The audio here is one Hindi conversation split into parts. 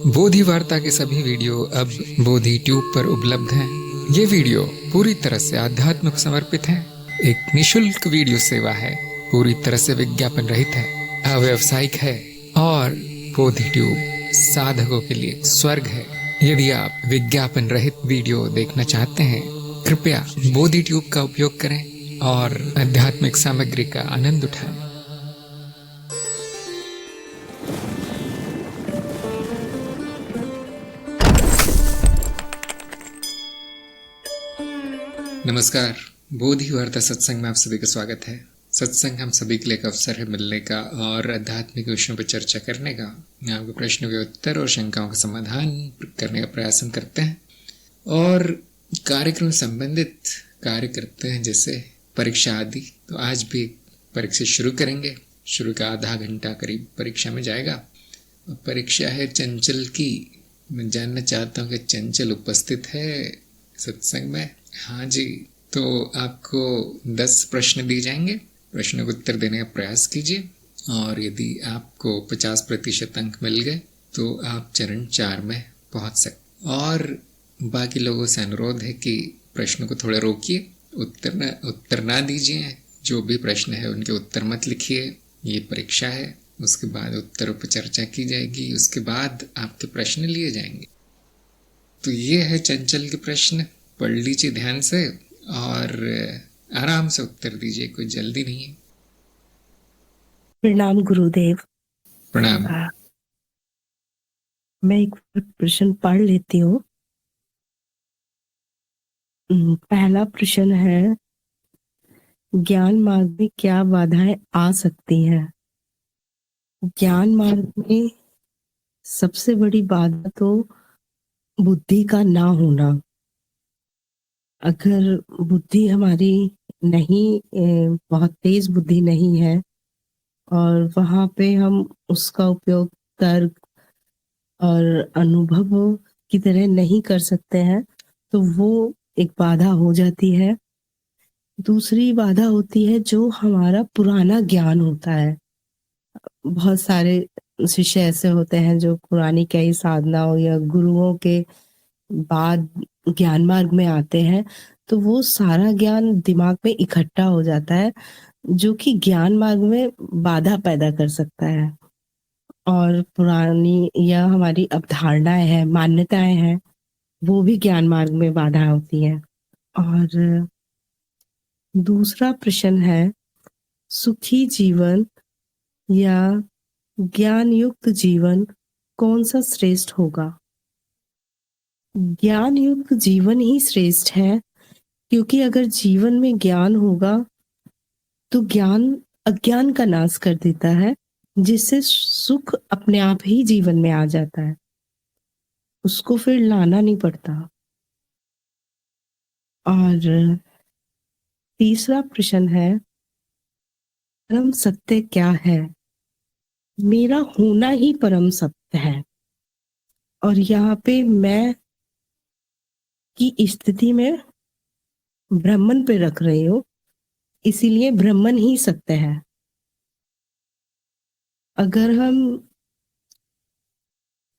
बोधि वार्ता के सभी वीडियो अब बोधि ट्यूब पर उपलब्ध हैं। ये वीडियो पूरी तरह से आध्यात्म को समर्पित है। एक निशुल्क वीडियो सेवा है, पूरी तरह से विज्ञापन रहित है, अव्यावसायिक है और बोधि ट्यूब साधकों के लिए स्वर्ग है। यदि आप विज्ञापन रहित वीडियो देखना चाहते हैं, कृपया बोधि ट्यूब का उपयोग करें और आध्यात्मिक सामग्री का आनंद उठाएं। नमस्कार, बोधि वार्ता सत्संग में आप सभी का स्वागत है। सत्संग हम सभी के लिए एक अवसर है मिलने का और आध्यात्मिक विषयों पर चर्चा करने का। आपके प्रश्नों के उत्तर और शंकाओं का समाधान करने का प्रयास हम करते हैं और कार्यक्रम संबंधित कार्य करते हैं, जैसे परीक्षा आदि। तो आज भी परीक्षा शुरू करेंगे। शुरू का आधा घंटा करीब परीक्षा में जाएगा। परीक्षा है चंचल की। मैं जानना चाहता हूँ कि चंचल उपस्थित है सत्संग में? हाँ जी। तो आपको 10 प्रश्न दिए जाएंगे। प्रश्नों को उत्तर देने का प्रयास कीजिए और यदि आपको 50% अंक मिल गए तो आप चरण 4 में पहुंच सकते। और बाकी लोगों से अनुरोध है कि प्रश्नों को थोड़ा रोकिए, उत्तर ना दीजिए। जो भी प्रश्न है उनके उत्तर मत लिखिए। ये परीक्षा है, उसके बाद उत्तरों पर चर्चा की जाएगी, उसके बाद आपके प्रश्न लिए जाएंगे। तो ये है चंचल के प्रश्न। पढ़ लीजिए ध्यान से और आराम से उत्तर दीजिए, कोई जल्दी नहीं है। प्रणाम गुरुदेव। प्रणाम। मैं एक प्रश्न पढ़ लेती हूँ। पहला प्रश्न है, ज्ञान मार्ग में क्या बाधाएं आ सकती हैं? ज्ञान मार्ग में सबसे बड़ी बाधा तो बुद्धि का ना होना। अगर बुद्धि हमारी नहीं, बहुत तेज बुद्धि नहीं है और वहां पे हम उसका उपयोग तर्क और अनुभव की तरह नहीं कर सकते हैं, तो वो एक बाधा हो जाती है। दूसरी बाधा होती है जो हमारा पुराना ज्ञान होता है। बहुत सारे शिष्य ऐसे होते हैं जो पुरानी कई साधनाओं या गुरुओं के बाद ज्ञान मार्ग में आते हैं, तो वो सारा ज्ञान दिमाग में इकट्ठा हो जाता है, जो कि ज्ञान मार्ग में बाधा पैदा कर सकता है। और पुरानी या हमारी अवधारणाएं हैं, मान्यताएं हैं, वो भी ज्ञान मार्ग में बाधा होती है। और दूसरा प्रश्न है, सुखी जीवन या ज्ञान युक्त जीवन कौन सा श्रेष्ठ होगा? ज्ञान युक्त जीवन ही श्रेष्ठ है, क्योंकि अगर जीवन में ज्ञान होगा तो ज्ञान अज्ञान का नाश कर देता है, जिससे सुख अपने आप ही जीवन में आ जाता है, उसको फिर लाना नहीं पड़ता। और तीसरा प्रश्न है, परम सत्य क्या है? मेरा होना ही परम सत्य है। और यहाँ पे मैं की स्थिति में ब्राह्मण पे रख रही हूँ, इसीलिए ब्राह्मण ही सत्य है। अगर हम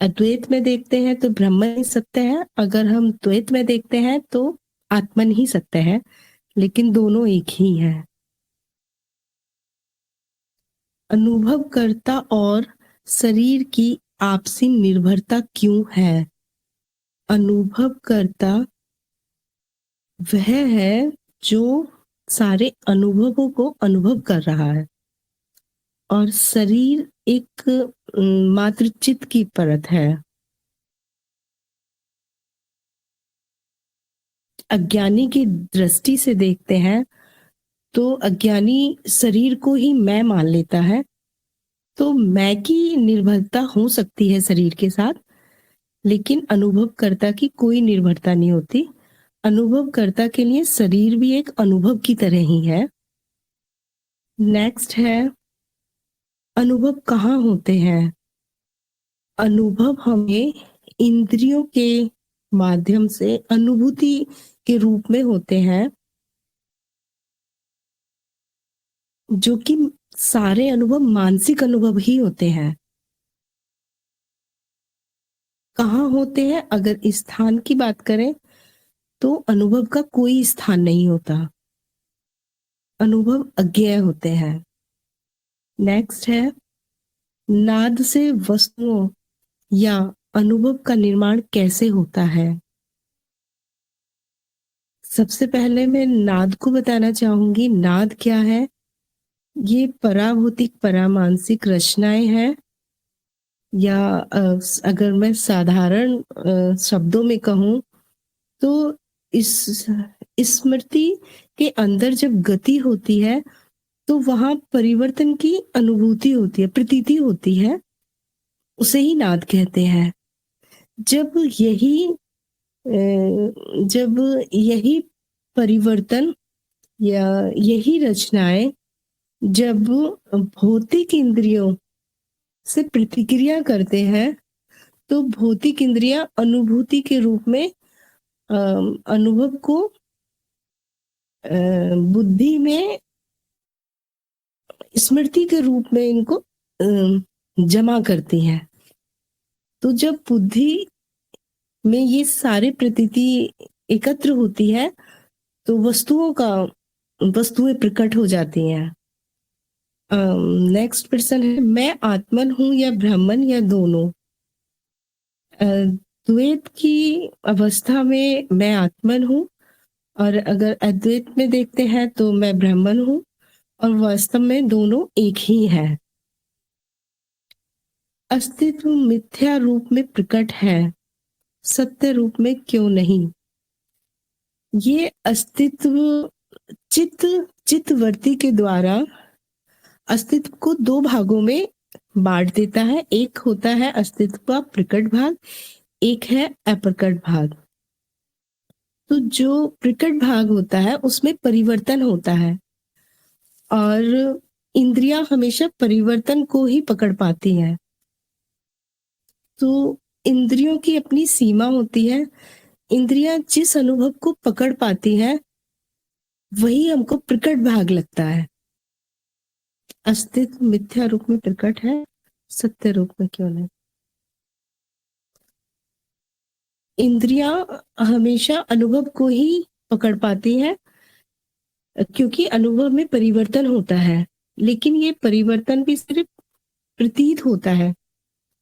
अद्वैत में देखते हैं तो ब्रह्म ही सत्य है, अगर हम द्वैत में देखते हैं तो आत्मन ही सत्य है, लेकिन दोनों एक ही है। अनुभवकर्ता और शरीर की आपसी निर्भरता क्यों है? अनुभवकर्ता वह है जो सारे अनुभवों को अनुभव कर रहा है, और शरीर एक मात्र चित्त की परत है। अज्ञानी की दृष्टि से देखते हैं तो अज्ञानी शरीर को ही मैं मान लेता है, तो मैं की निर्भरता हो सकती है शरीर के साथ, लेकिन अनुभवकर्ता की कोई निर्भरता नहीं होती। अनुभवकर्ता के लिए शरीर भी एक अनुभव की तरह ही है। नेक्स्ट है, अनुभव कहाँ होते हैं? अनुभव हमें इंद्रियों के माध्यम से अनुभूति के रूप में होते हैं, जो कि सारे अनुभव मानसिक अनुभव ही होते हैं। कहाँ होते हैं? अगर स्थान की बात करें तो अनुभव का कोई स्थान नहीं होता। अनुभव अज्ञेय होते हैं। नेक्स्ट है, नाद से वस्तुओं या अनुभव का निर्माण कैसे होता है? सबसे पहले मैं नाद को बताना चाहूंगी। नाद क्या है? ये पराभौतिक परामानसिक रचनाएं हैं, या अगर मैं साधारण शब्दों में कहूँ तो इस स्मृति के अंदर जब गति होती है तो वहां परिवर्तन की अनुभूति होती है, प्रतीति होती है, उसे ही नाद कहते हैं। जब यही जब यही परिवर्तन या यही रचनाएं जब भौतिक इंद्रियों से प्रतिक्रिया करते हैं तो भौतिक इंद्रियां अनुभूति के रूप में अनुभव को बुद्धि में स्मृति के रूप में इनको जमा करती हैं। तो जब बुद्धि में ये सारे प्रतीति एकत्र होती है तो वस्तुएं प्रकट हो जाती हैं। नेक्स्ट प्रश्न है, मैं आत्मन हूं या ब्रह्मन या दोनों? द्वैत की अवस्था में मैं आत्मन हूँ, और अगर अद्वैत में देखते हैं तो मैं ब्रह्मन हूँ, और वास्तव में दोनों एक ही है। अस्तित्व मिथ्या रूप में प्रकट है, सत्य रूप में क्यों नहीं? ये अस्तित्व चित्तवृत्ति के द्वारा अस्तित्व को दो भागों में बांट देता है। एक होता है अस्तित्व का प्रकट भाग, एक है अप्रकट भाग। तो जो प्रकट भाग होता है उसमें परिवर्तन होता है, और इंद्रियां हमेशा परिवर्तन को ही पकड़ पाती हैं। तो इंद्रियों की अपनी सीमा होती है। इंद्रियां जिस अनुभव को पकड़ पाती हैं वही हमको प्रकट भाग लगता है। अस्तित्व मिथ्या रूप में प्रकट है, सत्य रूप में क्यों नहीं? इंद्रियां हमेशा अनुभव को ही पकड़ पाती हैं, क्योंकि अनुभव में परिवर्तन होता है, लेकिन ये परिवर्तन भी सिर्फ प्रतीत होता है,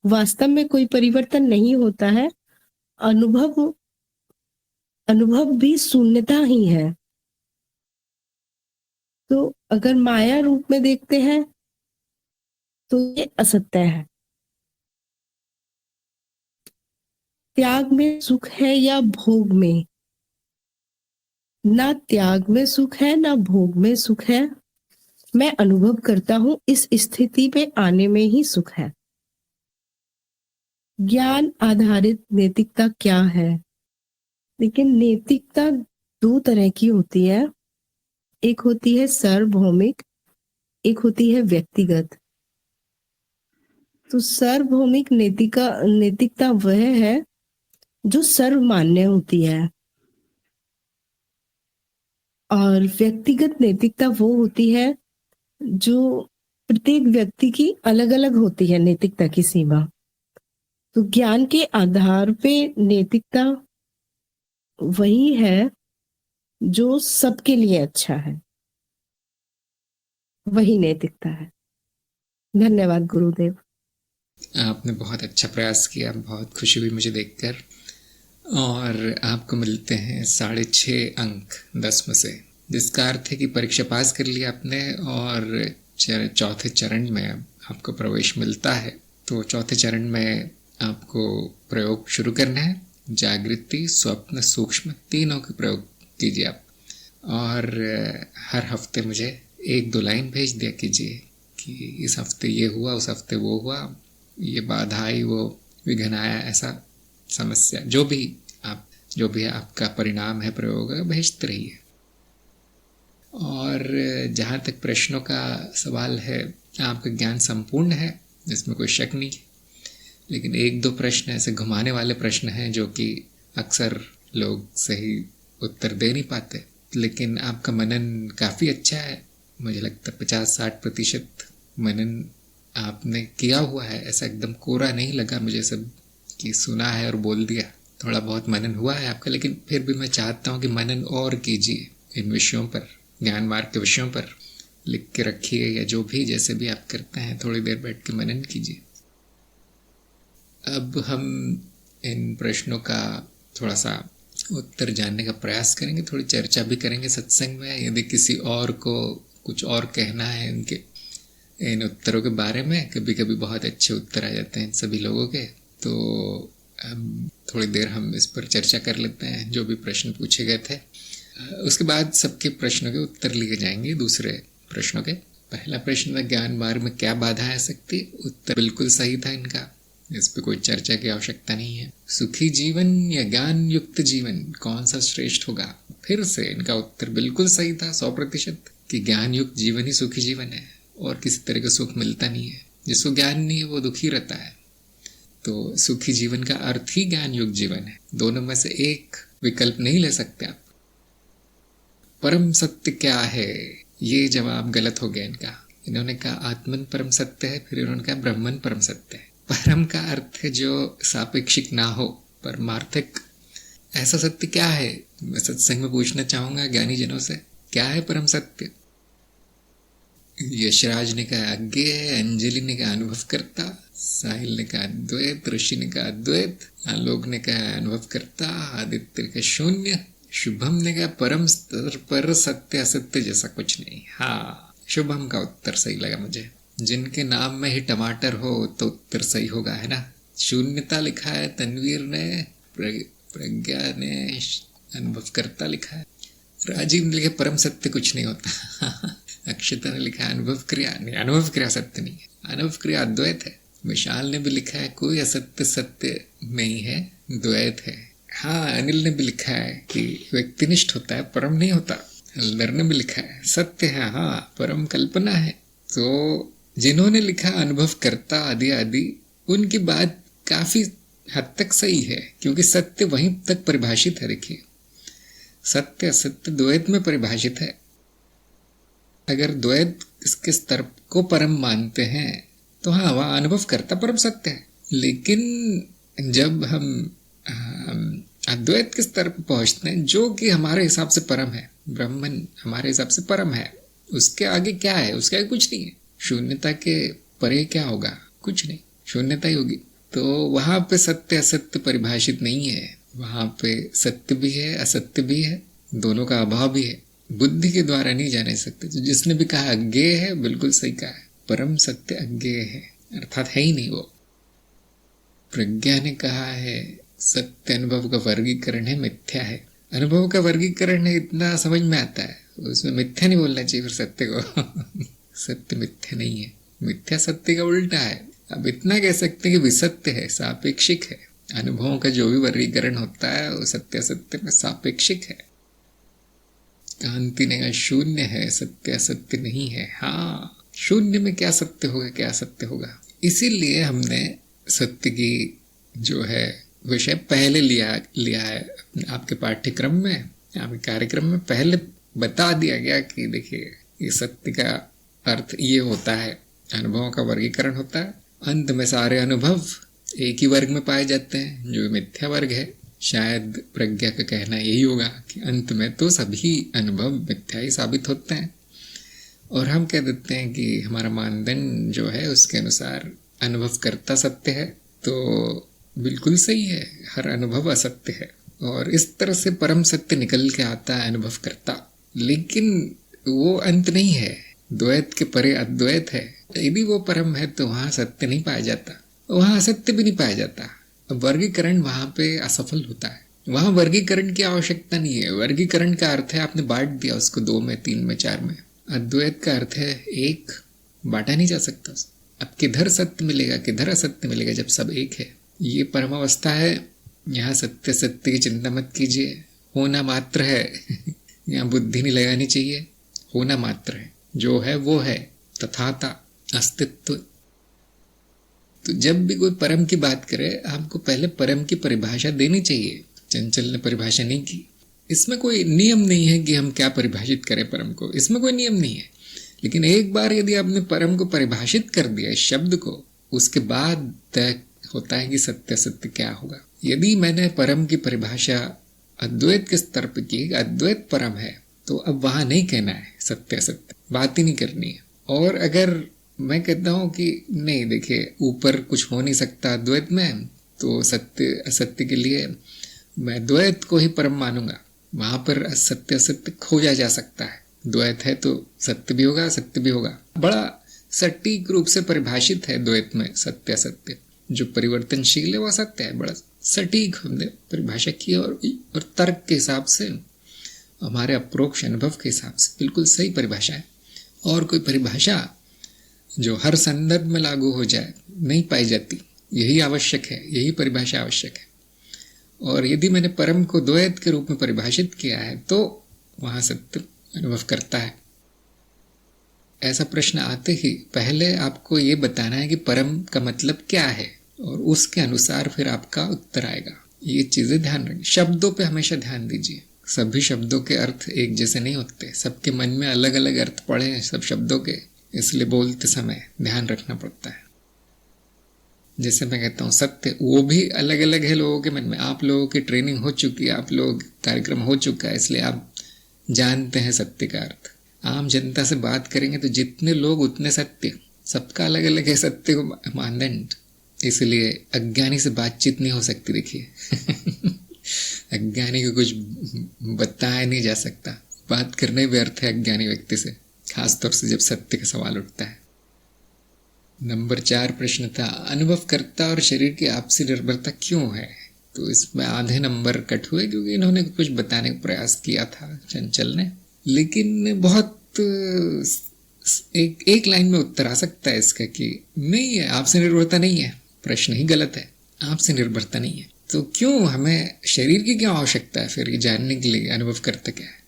वास्तव में कोई परिवर्तन नहीं होता है। अनुभव अनुभव भी शून्यता ही है। तो अगर माया रूप में देखते हैं तो ये असत्य है। त्याग में सुख है या भोग में? ना त्याग में सुख है ना भोग में सुख है। मैं अनुभव करता हूं, इस स्थिति पे आने में ही सुख है। ज्ञान आधारित नैतिकता क्या है? लेकिन नैतिकता दो तरह की होती है, एक होती है सार्वभौमिक, एक होती है व्यक्तिगत। तो सार्वभौमिक नैतिकता वह है जो सर्वमान्य होती है, और व्यक्तिगत नैतिकता वो होती है जो प्रत्येक व्यक्ति की अलग अलग होती है नैतिकता की सीमा। तो ज्ञान के आधार पे नैतिकता वही है जो सबके लिए अच्छा है, वही नैतिकता है। धन्यवाद गुरुदेव। आपने बहुत अच्छा प्रयास किया, बहुत खुशी हुई मुझे देखकर। और आपको मिलते हैं 6.5 अंक 10 में से, जिसका अर्थ है कि परीक्षा पास कर लिया आपने और चौथे चरण में आपको प्रवेश मिलता है। तो चौथे चरण में आपको प्रयोग शुरू करना है। जागृति, स्वप्न, सूक्ष्म, तीनों के प्रयोग कीजिए आप। और हर हफ्ते मुझे 1-2 लाइन भेज दिया कीजिए कि इस हफ्ते ये हुआ, उस हफ्ते वो हुआ, ये बाधा आई, वो विघ्न आया, ऐसा समस्या जो भी आपका परिणाम है प्रयोग भेजते रहिए। और जहाँ तक प्रश्नों का सवाल है, आपका ज्ञान संपूर्ण है, इसमें कोई शक नहीं। लेकिन 1-2 प्रश्न ऐसे घुमाने वाले प्रश्न हैं जो कि अक्सर लोग सही उत्तर दे नहीं पाते। लेकिन आपका मनन काफ़ी अच्छा है, मुझे लगता है 50-60% मनन आपने किया हुआ है। ऐसा एकदम कोरा नहीं लगा मुझे सब कि सुना है और बोल दिया, थोड़ा बहुत मनन हुआ है आपका, लेकिन फिर भी मैं चाहता हूँ कि मनन और कीजिए इन विषयों पर, ज्ञान मार्ग के विषयों पर लिख के रखिए, या जो भी जैसे भी आप करते हैं थोड़ी देर बैठ के मनन कीजिए। अब हम इन प्रश्नों का थोड़ा सा उत्तर जानने का प्रयास करेंगे, थोड़ी चर्चा भी करेंगे सत्संग में। यदि किसी और को कुछ और कहना है इनके इन उत्तरों के बारे में, कभी कभी बहुत अच्छे उत्तर आ जाते हैं सभी लोगों के, तो थोड़ी देर हम इस पर चर्चा कर लेते हैं जो भी प्रश्न पूछे गए थे। उसके बाद सबके प्रश्नों के उत्तर लिए जाएंगे। दूसरे प्रश्नों के पहला प्रश्न था ज्ञान मार्ग में क्या बाधा आ सकती, उत्तर बिल्कुल सही था इनका, इस पे कोई चर्चा की आवश्यकता नहीं है। सुखी जीवन या ज्ञान युक्त जीवन कौन सा श्रेष्ठ होगा, फिर से इनका उत्तर बिल्कुल सही था 100%, कि ज्ञान युक्त जीवन ही सुखी जीवन है और किसी तरह का सुख मिलता नहीं है। जिसको ज्ञान नहीं है वो दुखी रहता है। तो सुखी जीवन का अर्थ ही ज्ञान युक्त जीवन है। दोनों में से एक विकल्प नहीं ले सकते आप। परम सत्य क्या है, ये जवाब गलत हो गया इनका। इन्होंने कहा आत्मन परम सत्य है, फिर इन्होंने कहा ब्रह्मन परम सत्य है। परम का अर्थ है जो सापेक्षिक ना हो, परमार्थिक। ऐसा सत्य क्या है, मैं सत्संग में पूछना चाहूंगा ज्ञानी जनों से, क्या है परम सत्य? यशराज ने कहा अज्ञेय है, अंजलि ने कहा अनुभव करता, साहिल ने कहा अद्वैत, ऋषि ने कहा अद्वैत, आलोक ने कहा अनुभव करता, आदित्य का शून्य, शुभम ने कहा परम स्तर पर सत्य असत्य जैसा कुछ नहीं। हाँ, शुभम का उत्तर सही लगा मुझे। जिनके नाम में ही टमाटर हो तो उत्तर सही होगा, है ना। शून्यता लिखा है तनवीर ने, प्रज्ञा ने अनुभव करता लिखा है, राजीव ने लिखा परम सत्य कुछ नहीं होता। अक्षता ने लिखा अनुभव क्रिया, नहीं अनुभव क्रिया सत्य नहीं है, अनुभव क्रिया अद्वैत है। विशाल ने भी लिखा है कोई असत्य सत्य नहीं है, द्वैत है। हाँ, अनिल ने भी लिखा है कि व्यक्तिनिष्ठ होता है, परम नहीं होता। हल्दर ने भी लिखा है सत्य है, हाँ परम कल्पना है। तो जिन्होंने लिखा अनुभव करता आदि आदि, उनकी बात काफी हद तक सही है, क्योंकि सत्य वहीं तक परिभाषित है। देखिए, सत्य असत्य द्वैत में परिभाषित है। अगर द्वैत इसके स्तर को परम मानते हैं तो हाँ, वहाँ अनुभव करता परम सत्य है। लेकिन जब हम अद्वैत के स्तर पर पहुंचते हैं, जो कि हमारे हिसाब से परम है, ब्रह्मन हमारे हिसाब से परम है, उसके आगे क्या है, उसके आगे कुछ नहीं है। शून्यता के परे क्या होगा, कुछ नहीं, शून्यता ही होगी। तो वहां पे सत्य असत्य परिभाषित नहीं है, वहां पे सत्य भी है असत्य भी है, दोनों का अभाव भी है, बुद्धि के द्वारा नहीं जाने सकते। तो जिसने भी कहा अज्ञेय है, बिल्कुल सही कहा है, परम सत्य अज्ञेय है, अर्थात है ही नहीं वो। प्रज्ञा ने कहा है सत्य अनुभव का वर्गीकरण है, मिथ्या है। अनुभव का वर्गीकरण है, इतना समझ में आता है, उसमें मिथ्या नहीं बोलना चाहिए फिर सत्य को। सत्य मिथ्या नहीं है, मिथ्या सत्य का उल्टा है। अब इतना कह सकते हैं कि विसत्य है, सापेक्षिक है। अनुभवों का जो भी वर्गीकरण होता है वो सत्य असत्य में सापेक्षिक है। कांति ने कहा शून्य है, सत्य असत्य नहीं है। हाँ, शून्य में क्या सत्य होगा, क्या असत्य होगा। इसीलिए हमने सत्य की जो है विषय पहले लिया है आपके पाठ्यक्रम में, आपके कार्यक्रम में पहले बता दिया गया कि देखिए ये सत्य का अर्थ ये होता है, अनुभवों का वर्गीकरण होता है। अंत में सारे अनुभव एक ही वर्ग में पाए जाते हैं, जो मिथ्या वर्ग है। शायद प्रज्ञा का कहना यही होगा कि अंत में तो सभी अनुभव मिथ्या ही साबित होते हैं, और हम कह देते हैं कि हमारा मानदंड जो है उसके अनुसार अनुभव करता सत्य है। तो बिल्कुल सही है, हर अनुभव असत्य है, और इस तरह से परम सत्य निकल के आता है अनुभव करता। लेकिन वो अंत नहीं है, द्वैत के परे अद्वैत है। यदि वो परम है तो वहां सत्य नहीं पाया जाता, वहां असत्य भी नहीं पाया जाता। वर्गीकरण वहां पे असफल होता है। वहां वर्गीकरण की आवश्यकता नहीं है। वर्गीकरण का अर्थ है आपने बांट दिया उसको 2 में, 3 में, 4 में। अद्वैत का अर्थ है एक, बांटा नहीं जा सकता। अब किधर सत्य मिलेगा, किधर असत्य मिलेगा जब सब एक है। ये परम अवस्था है। यहाँ सत्य सत्य की चिंता मत कीजिए, होना मात्र है। यहाँ बुद्धि नहीं लगानी चाहिए, होना मात्र है, जो है वो है, तथाता अस्तित्व। तो जब भी कोई परम की बात करे, हमको पहले परम की परिभाषा देनी चाहिए। चंचल ने परिभाषा नहीं की। इसमें कोई नियम नहीं है कि हम क्या परिभाषित करें परम को, इसमें कोई नियम नहीं है। लेकिन एक बार यदि आपने परम को परिभाषित कर दिया इस शब्द को, उसके बाद तय होता है कि सत्य असत्य क्या होगा। यदि मैंने परम की परिभाषा अद्वैत के स्तर पर की, अद्वैत परम है, तो अब वहां नहीं कहना है सत्य असत्य, बात ही नहीं करनी है। और अगर मैं कहता हूं कि नहीं, देखिए ऊपर कुछ हो नहीं सकता अद्वैत में, तो सत्य असत्य के लिए मैं द्वैत को ही परम मानूंगा, वहां पर सत्य असत्य खोजा जा सकता है। द्वैत है तो सत्य भी होगा असत्य भी होगा। बड़ा सटीक रूप से परिभाषित है द्वैत में सत्य असत्य, जो परिवर्तनशील है वो सत्य है। बड़ा सटीक हमने परिभाषा की और तर्क के हिसाब से, हमारे अप्रोक्ष अनुभव के हिसाब से बिल्कुल सही परिभाषा है। और कोई परिभाषा जो हर संदर्भ में लागू हो जाए नहीं पाई जाती। यही आवश्यक है, यही परिभाषा आवश्यक है। और यदि मैंने परम को द्वैत के रूप में परिभाषित किया है तो वहां सत्य अनुभव करता है। ऐसा प्रश्न आते ही पहले आपको ये बताना है कि परम का मतलब क्या है, और उसके अनुसार फिर आपका उत्तर आएगा। ये चीजें ध्यान रखिए। शब्दों पे हमेशा ध्यान दीजिए। सभी शब्दों के अर्थ एक जैसे नहीं होते, सबके मन में अलग अलग अर्थ पड़े हैं सब शब्दों के, इसलिए बोलते समय ध्यान रखना पड़ता है। जैसे मैं कहता हूँ सत्य, वो भी अलग अलग है लोगों के मन में। आप लोगों की ट्रेनिंग हो चुकी है, आप लोग कार्यक्रम हो चुका है, इसलिए आप जानते हैं सत्य का अर्थ। आम जनता से बात करेंगे तो जितने लोग उतने सत्य, सबका अलग अलग है सत्य को मानदंड, इसलिए अज्ञानी से बातचीत नहीं हो सकती। देखिए अज्ञानी को कुछ बताया नहीं जा सकता, बात करने व्यर्थ है अज्ञानी व्यक्ति से, खासतौर से जब सत्य का सवाल उठता है। नंबर 4 प्रश्न था, अनुभवकर्ता और शरीर की आपसी निर्भरता क्यों है? तो इसमें आधे नंबर कट हुए क्योंकि इन्होंने कुछ बताने का प्रयास किया था चंचल ने, लेकिन बहुत एक लाइन में उत्तर आ सकता है इसका कि नहीं है, आपसे निर्भरता नहीं है। प्रश्न ही गलत है, आपसे निर्भरता नहीं है। तो क्यों हमें शरीर की क्यों आवश्यकता है फिर ये जानने के लिए अनुभवकर्ता क्या है?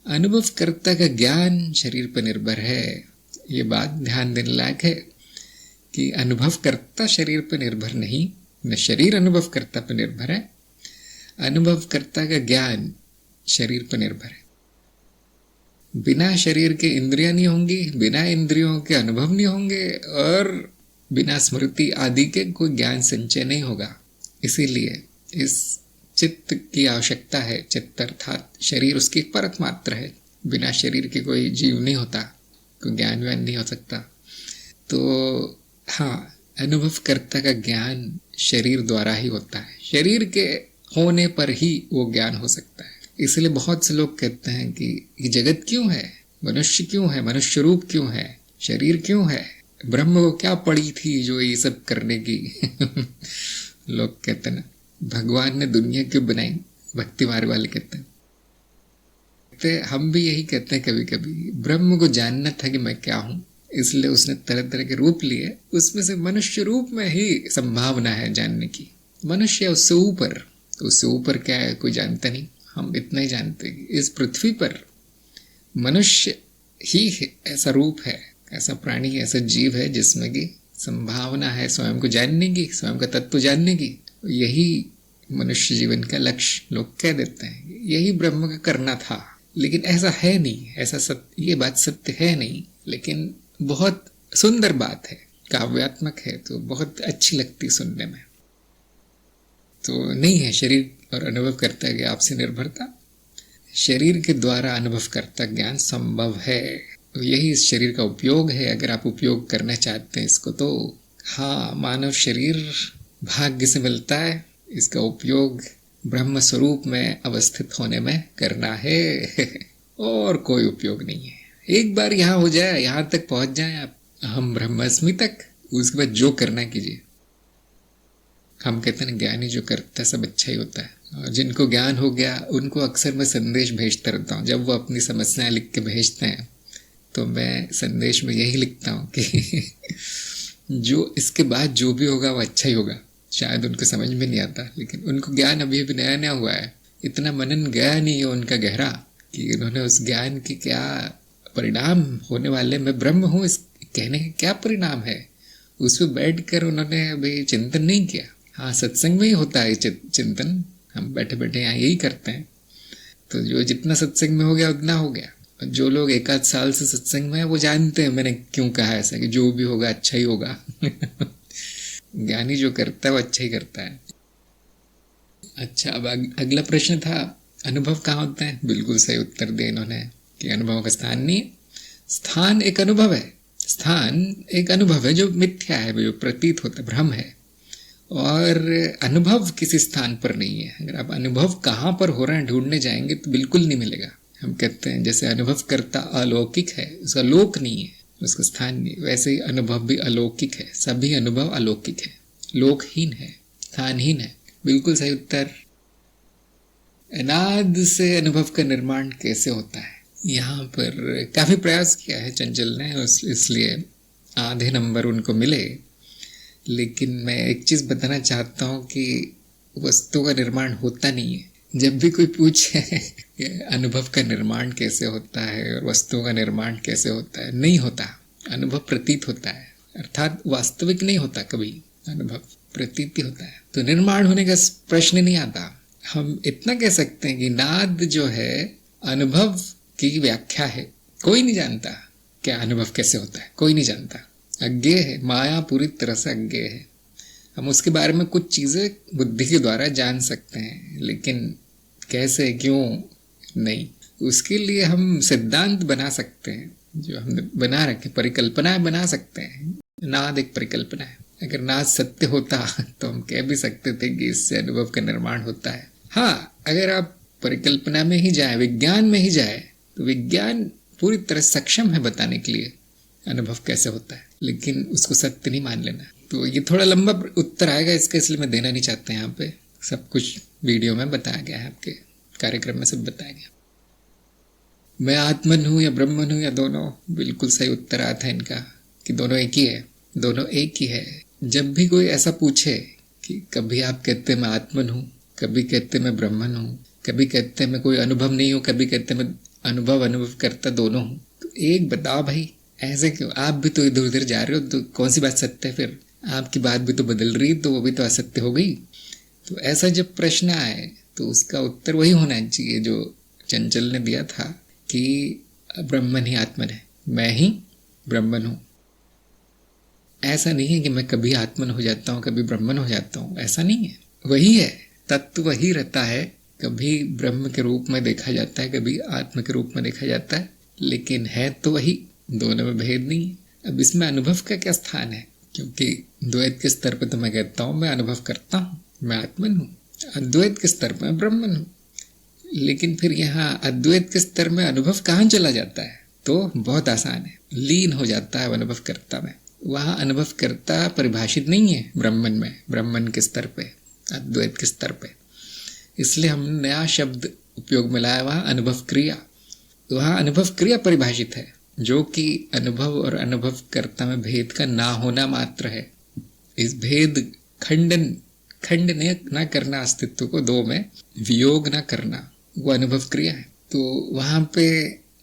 अनुभवकर्ता का ज्ञान शरीर पर निर्भर है। ये बात ध्यान देने लायक है कि अनुभवकर्ता शरीर पर निर्भर नहीं, न शरीर अनुभवकर्ता पर निर्भर है। अनुभवकर्ता का ज्ञान शरीर पर निर्भर है। बिना शरीर के इंद्रियां नहीं होंगी, बिना इंद्रियों के अनुभव नहीं होंगे, और बिना स्मृति आदि के कोई ज्ञान संचय नहीं होगा। इसीलिए इस चित्त की आवश्यकता है। चित्त अर्थात शरीर उसकी परत मात्र है। बिना शरीर के कोई जीव नहीं होता, कोई ज्ञान व्यान नहीं हो सकता। तो हाँ, अनुभवकर्ता का ज्ञान शरीर द्वारा ही होता है। शरीर के होने पर ही वो ज्ञान हो सकता है। इसलिए बहुत से लोग कहते हैं कि ये जगत क्यों है, मनुष्य क्यों है, मनुष्य रूप क्यों है, शरीर क्यों है, ब्रह्म को क्या पड़ी थी जो ये सब करने की लोग कहते हैं ना, भगवान ने दुनिया क्यों बनाई, भक्ति मार्ग वाले कहते हैं। हम भी यही कहते हैं कभी कभी, ब्रह्म को जानना था कि मैं क्या हूँ, इसलिए उसने तरह तरह के रूप लिए। उसमें से मनुष्य रूप में ही संभावना है जानने की। मनुष्य उससे ऊपर, तो उससे ऊपर क्या है कोई जानता नहीं। हम इतना ही जानते हैं कि इस पृथ्वी पर मनुष्य ही ऐसा रूप है, ऐसा प्राणी, ऐसा जीव है जिसमें की संभावना है स्वयं को जानने की, स्वयं का तत्व जानने की। यही मनुष्य जीवन का लक्ष्य लोग कह देते हैं, यही ब्रह्म का करना था। लेकिन ऐसा है नहीं, ऐसा ये बात सत्य है नहीं, लेकिन बहुत सुंदर बात है, काव्यात्मक है, तो बहुत अच्छी लगती सुनने में। तो नहीं है शरीर और अनुभव करता है कि आपसे निर्भरता। शरीर के द्वारा अनुभव करता ज्ञान संभव है, तो यही इस शरीर का उपयोग है। अगर आप उपयोग करना चाहते हैं इसको, तो हाँ, मानव शरीर भाग्य से मिलता है, इसका उपयोग ब्रह्म स्वरूप में अवस्थित होने में करना है और कोई उपयोग नहीं है। एक बार यहाँ हो जाए, यहाँ तक पहुंच जाए आप, हम ब्रह्मास्मि तक, उसके बाद जो करना कीजिए। हम कहते हैं ज्ञानी जो करता है सब अच्छा ही होता है। और जिनको ज्ञान हो गया उनको अक्सर मैं संदेश भेजता रहता हूँ। जब वो अपनी समस्याएं लिख के भेजते हैं तो मैं संदेश में यही लिखता हूँ कि जो इसके बाद जो भी होगा वो अच्छा ही होगा। शायद उनको समझ में नहीं आता, लेकिन उनको ज्ञान अभी अभी नया नया हुआ है, इतना मनन गया नहीं है उनका गहरा कि उन्होंने उस ज्ञान की क्या परिणाम होने वाले, मैं ब्रह्म हूँ इस कहने का क्या परिणाम है, उस पर बैठ कर उन्होंने अभी चिंतन नहीं किया। हाँ, सत्संग में ही होता है चिंतन, हम बैठे बैठे यहाँ यही करते हैं। तो जो जितना सत्संग में हो गया उतना हो गया। जो लोग 1 आध साल से सत्संग में है वो जानते हैं मैंने क्यों कहा ऐसा कि जो भी होगा अच्छा ही होगा ज्ञानी जो करता है वो अच्छा ही करता है। अच्छा, अब अगला प्रश्न था, अनुभव कहाँ होता है? बिल्कुल सही उत्तर दिया इन्होंने कि अनुभव का स्थान नहीं है। स्थान एक अनुभव है, स्थान एक अनुभव है जो मिथ्या है, जो प्रतीत होता है, भ्रम है। और अनुभव किसी स्थान पर नहीं है। अगर आप अनुभव कहाँ पर हो रहे हैं ढूंढने जाएंगे तो बिल्कुल नहीं मिलेगा। हम कहते हैं जैसे अनुभव करता अलौकिक है, उसका लोक नहीं है, उसका स्थान नहीं, वैसे ही अनुभव भी अलौकिक है। सभी अनुभव अलौकिक है, लोकहीन है, स्थानहीन है। बिल्कुल सही उत्तर। अनाद से अनुभव का निर्माण कैसे होता है? यहाँ पर काफी प्रयास किया है चंचल ने, इसलिए आधे नंबर उनको मिले। लेकिन मैं एक चीज बताना चाहता हूँ कि वस्तु का निर्माण होता नहीं है। जब भी कोई पूछे अनुभव का निर्माण कैसे होता है और वस्तुओं का निर्माण कैसे होता है, नहीं होता। अनुभव प्रतीत होता है, अर्थात वास्तविक नहीं होता। कभी अनुभव प्रतीति होता है, तो निर्माण होने का प्रश्न नहीं आता। हम इतना कह सकते हैं कि नाद जो है अनुभव की व्याख्या है। कोई नहीं जानता क्या अनुभव कैसे होता है, कोई नहीं जानता। अज्ञेय है, माया पूरी तरह से अज्ञेय है। हम उसके बारे में कुछ चीजें बुद्धि के द्वारा जान सकते हैं, लेकिन कैसे, क्यों, नहीं। उसके लिए हम सिद्धांत बना सकते हैं, जो हमने बना रखे, परिकल्पनाएं बना सकते हैं। नाद एक परिकल्पना है। अगर नाद सत्य होता तो हम कह भी सकते थे कि इससे अनुभव का निर्माण होता है। हाँ, अगर आप परिकल्पना में ही जाए, विज्ञान में ही जाए, तो विज्ञान पूरी तरह सक्षम है बताने के लिए अनुभव कैसे होता है, लेकिन उसको सत्य नहीं मान लेना। तो ये थोड़ा लंबा उत्तर आएगा इसका, इसलिए मैं देना नहीं चाहता। यहाँ पे सब कुछ वीडियो में बताया गया है, आपके कार्यक्रम में सब बताया गया। मैं आत्मन हूँ या ब्रह्मन हूँ या दोनों? बिल्कुल सही उत्तर आता है इनका कि दोनों एक ही है, दोनों एक ही है। जब भी कोई ऐसा पूछे कि कभी आप कहते मैं आत्मन हूँ, कभी कहते मैं ब्रह्मन हूँ, कभी कहते मैं कोई अनुभव नहीं हूँ, कभी कहते मैं अनुभव करता दोनों हूँ, तो एक बताओ भाई, ऐसे क्यों? आप भी तो इधर उधर जा रहे हो, तो कौन सी बात सत्य है फिर? आपकी बात भी तो बदल रही, तो वो भी तो असत्य हो गई। तो ऐसा जब प्रश्न आए तो उसका उत्तर वही होना चाहिए जो चंचल ने दिया था कि ब्रह्मन ही आत्मन है, मैं ही ब्रह्मन हूँ। ऐसा नहीं है कि मैं कभी आत्मन हो जाता हूँ, कभी ब्रह्मन हो जाता हूँ, ऐसा नहीं है। वही है, तत्व वही रहता है। कभी ब्रह्म के रूप में देखा जाता है, कभी आत्म के रूप में देखा जाता है, लेकिन है तो वही, दोनों में भेद नहीं है। अब इसमें अनुभव का क्या स्थान है? क्योंकि द्वैत के स्तर पर तो मैं कहता हूँ मैं अनुभव करता हूँ, मैं आत्मन हूँ। अद्वैत के स्तर पर मैं ब्रह्मन हूँ। लेकिन फिर यहाँ अद्वैत के स्तर में अनुभव कहाँ चला जाता है? तो बहुत आसान है, लीन हो जाता है अनुभव कर्ता में। वहाँ अनुभव कर्ता परिभाषित नहीं है ब्रह्मन में, ब्रह्मन के स्तर पे, अद्वैत के स्तर पे। इसलिए हम नया शब्द उपयोग में लाया, वहाँ अनुभव क्रिया। वहाँ अनुभव क्रिया परिभाषित है, जो कि अनुभव और अनुभव कर्ता में भेद का ना होना मात्र है। इस भेद खंड न करना, अस्तित्व को दो में वियोग न करना, वो अनुभव क्रिया है। तो वहां पे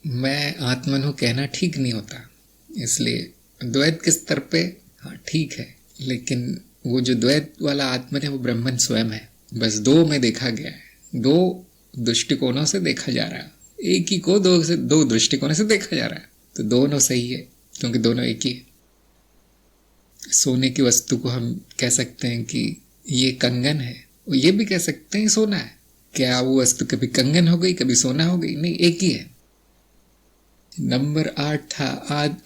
मैं आत्मन हूँ कहना ठीक नहीं होता। इसलिए द्वैत के स्तर पे हाँ ठीक है, लेकिन वो जो द्वैत वाला आत्मन है वो ब्रह्मन स्वयं है। बस दो में देखा गया है, दो दृष्टिकोणों से देखा जा रहा है। एक ही को दो दृष्टिकोणों से देखा जा रहा है, तो दोनों सही है, क्योंकि दोनों एक ही है। सोने की वस्तु को हम कह सकते हैं कि ये कंगन है, और ये भी कह सकते हैं सोना है। क्या वो वस्तु कभी कंगन हो गई, कभी सोना हो गई? नहीं, एक ही है। नंबर 8 था,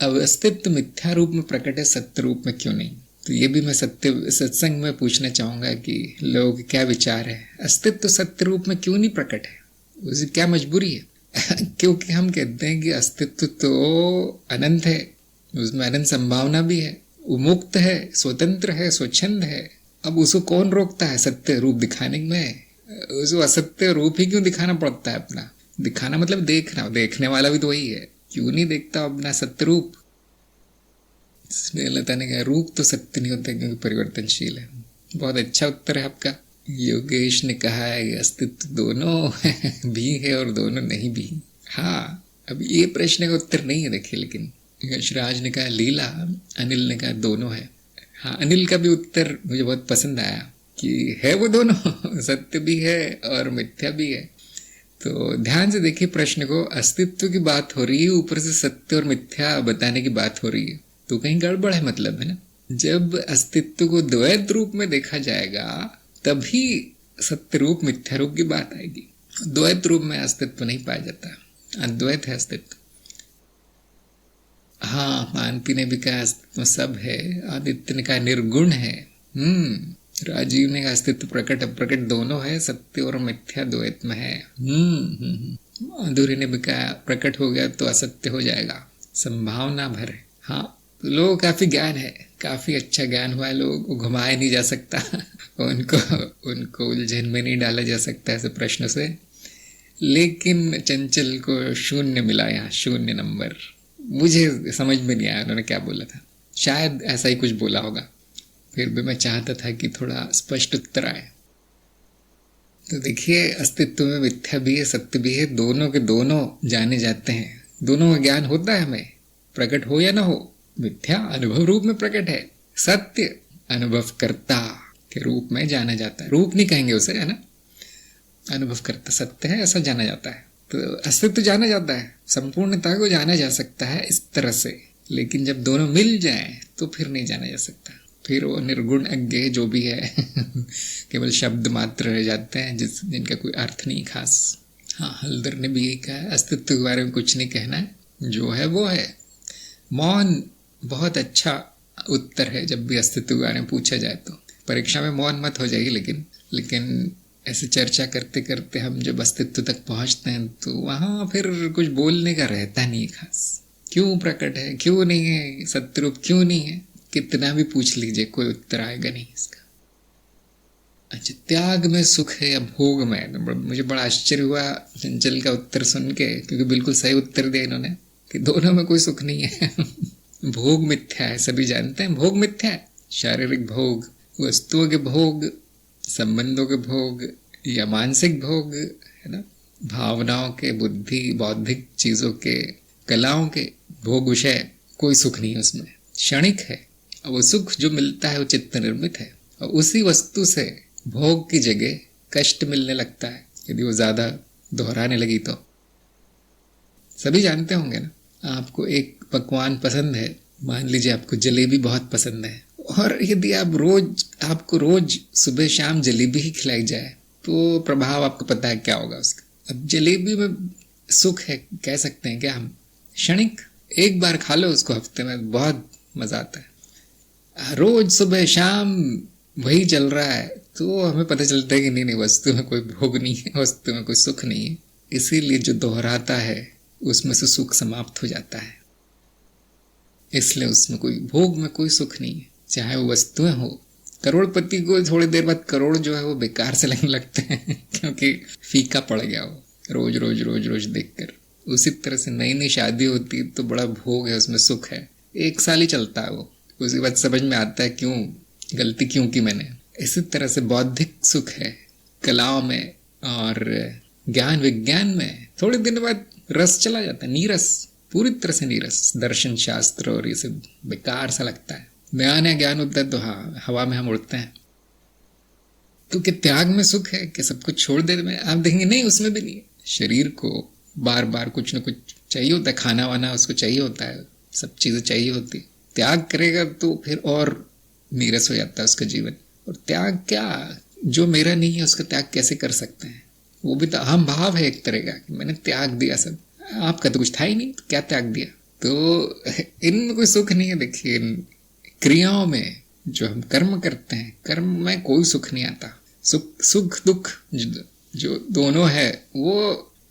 अस्तित्व मिथ्या रूप में प्रकट है, सत्य रूप में क्यों नहीं? तो ये भी मैं सत्संग में पूछना चाहूंगा कि लोगों के क्या विचार है, अस्तित्व सत्य रूप में क्यों नहीं प्रकट है? उसे क्या मजबूरी है? क्योंकि हम कहते हैं कि अस्तित्व तो अनंत है, उसमें अनंत संभावना भी है, वो मुक्त है, स्वतंत्र है, स्वच्छंद है। अब उसको कौन रोकता है सत्य रूप दिखाने में? उसको असत्य रूप ही क्यों दिखाना पड़ता है अपना? दिखाना मतलब देखना, देखने वाला भी तो वही है, क्यों नहीं देखता अपना सत्य रूप? इसलिए लता ने कहा रूप तो सत्य नहीं होता क्योंकि परिवर्तनशील है। बहुत अच्छा उत्तर है आपका। योगेश ने कहा है अस्तित्व दोनों भी है और दोनों नहीं भी। हाँ, अब ये प्रश्न का उत्तर नहीं है देखिए, लेकिन यशराज ने कहा लीला, अनिल ने कहा दोनों है। हाँ, अनिल का भी उत्तर मुझे बहुत पसंद आया कि है वो दोनों, सत्य भी है और मिथ्या भी है। तो ध्यान से देखिए प्रश्न को, अस्तित्व की बात हो रही है, ऊपर से सत्य और मिथ्या बताने की बात हो रही है, तो कहीं गड़बड़ है मतलब, है ना? जब अस्तित्व को द्वैत रूप में देखा जाएगा तभी सत्य रूप मिथ्या रूप की बात आएगी। द्वैत रूप में अस्तित्व नहीं पाया जाता, अद्वैत है अस्तित्व। हाँ, मानती ने भी कहा अस्तित्व सब है, आदित्य ने कहा निर्गुण है, राजीव ने कहा अस्तित्व प्रकट अप्रकट दोनों है, सत्य और मिथ्या द्वैत में है। माधुरी ने भी कहा प्रकट हो गया तो असत्य हो जाएगा, संभावना भर है। हाँ, लोगों काफी ज्ञान है, काफी अच्छा ज्ञान हुआ है, लोगों को घुमाया नहीं जा सकता उनको उलझन में नहीं डाला जा सकता ऐसे प्रश्न से। लेकिन चंचल को 0 मिला, यहाँ 0 नंबर। मुझे समझ में नहीं आया उन्होंने क्या बोला था, शायद ऐसा ही कुछ बोला होगा, फिर भी मैं चाहता था कि थोड़ा स्पष्ट उत्तर आए। तो देखिए, अस्तित्व में मिथ्या भी है सत्य भी है, दोनों के दोनों जाने जाते हैं, दोनों का ज्ञान होता है हमें, प्रकट हो या ना हो। मिथ्या अनुभव रूप में प्रकट है, सत्य अनुभव कर्ता के रूप में जाना जाता है। रूप नहीं कहेंगे उसे, है ना, अनुभव करता सत्य है ऐसा जाना जाता है। तो अस्तित्व जाना जाता है, संपूर्णता को जाना जा सकता है इस तरह से। लेकिन जब दोनों मिल जाएं तो फिर नहीं जाना जा सकता, फिर वो निर्गुण अज्ञेय जो भी है केवल शब्द मात्र रह जाते हैं जिनका कोई अर्थ नहीं खास। हाँ, हल्दर ने भी यही कहा है, अस्तित्व के बारे में कुछ नहीं कहना है, जो है वो है। मौन बहुत अच्छा उत्तर है जब भी अस्तित्व के बारे में पूछा जाए तो। परीक्षा में मौन मत हो जाएगी, लेकिन ऐसे चर्चा करते करते हम जब अस्तित्व तक पहुंचते हैं तो वहां फिर कुछ बोलने का रहता नहीं खास। क्यों प्रकट है, क्यों नहीं है, सत्य रूप क्यों नहीं है, कितना भी पूछ लीजिए कोई उत्तर आएगा नहीं इसका। अच्छा, त्याग में सुख है या भोग में? मुझे बड़ा आश्चर्य हुआ चंचल का उत्तर सुन के, क्योंकि बिल्कुल सही उत्तर दिया इन्होंने कि दोनों में कोई सुख नहीं है। भोग मिथ्या है, सभी जानते हैं भोग मिथ्या है। शारीरिक भोग, वस्तुओं के भोग, संबंधों के भोग या मानसिक भोग, है ना, भावनाओं के, बुद्धि, बौद्धिक चीजों के, कलाओं के भोग विषय, कोई सुख नहीं है उसमें, क्षणिक है। और वो सुख जो मिलता है वो चित्त निर्मित है, और उसी वस्तु से भोग की जगह कष्ट मिलने लगता है यदि वो ज्यादा दोहराने लगी तो। सभी जानते होंगे ना, आपको एक पकवान पसंद है, मान लीजिए आपको जलेबी बहुत पसंद है, और यदि आपको रोज सुबह शाम जलेबी ही खिलाई जाए तो प्रभाव आपको पता है क्या होगा उसका। अब जलेबी में सुख है कह सकते हैं क्या हम, क्षणिक, एक बार खा लो उसको हफ्ते में, बहुत मजा आता है। रोज सुबह शाम वही चल रहा है तो हमें पता चलता है कि नहीं, वस्तु में कोई भोग नहीं है, वस्तु में कोई सुख नहीं है। इसीलिए जो दोहराता है उसमें से सुख समाप्त हो जाता है, इसलिए उसमें कोई भोग में कोई सुख नहीं है, चाहे वो वस्तुएं हो। करोड़पति को थोड़ी देर बाद करोड़ जो है वो बेकार से लगने लगते हैं क्योंकि फीका पड़ गया वो रोज रोज रोज रोज देखकर। उसी तरह से नई नई शादी होती है तो बड़ा भोग है, उसमें सुख है, 1 साल ही चलता है वो, उसके बाद समझ में आता है क्यों गलती क्यों की मैंने। इसी तरह से बौद्धिक सुख है कलाओं में और ज्ञान विज्ञान में, थोड़े दिन बाद रस चला जाता है, नीरस, पूरी तरह से नीरस। दर्शन शास्त्र और ये सब बेकार सा लगता है। नया नया ज्ञान होता है तो हाँ, हवा में हम उड़ते हैं। क्योंकि त्याग में सुख है कि सब कुछ छोड़ दे में, आप देखेंगे नहीं, उसमें भी नहीं है। शरीर को बार बार कुछ न कुछ चाहिए होता है, खाना वाना उसको चाहिए होता है, सब चीजें चाहिए होती। त्याग करेगा तो फिर और नीरस हो जाता है उसका जीवन। और त्याग क्या, जो मेरा नहीं है उसका त्याग कैसे कर सकते हैं? वो भी तो अहम भाव है एक तरह का, कि मैंने त्याग दिया सब, आपका तो कुछ था ही नहीं तो क्या त्याग दिया। तो इनमें कोई सुख नहीं है। देखिए, क्रियाओं में जो हम कर्म करते हैं, कर्म में कोई सुख नहीं आता। सुख दुख जो दोनों है वो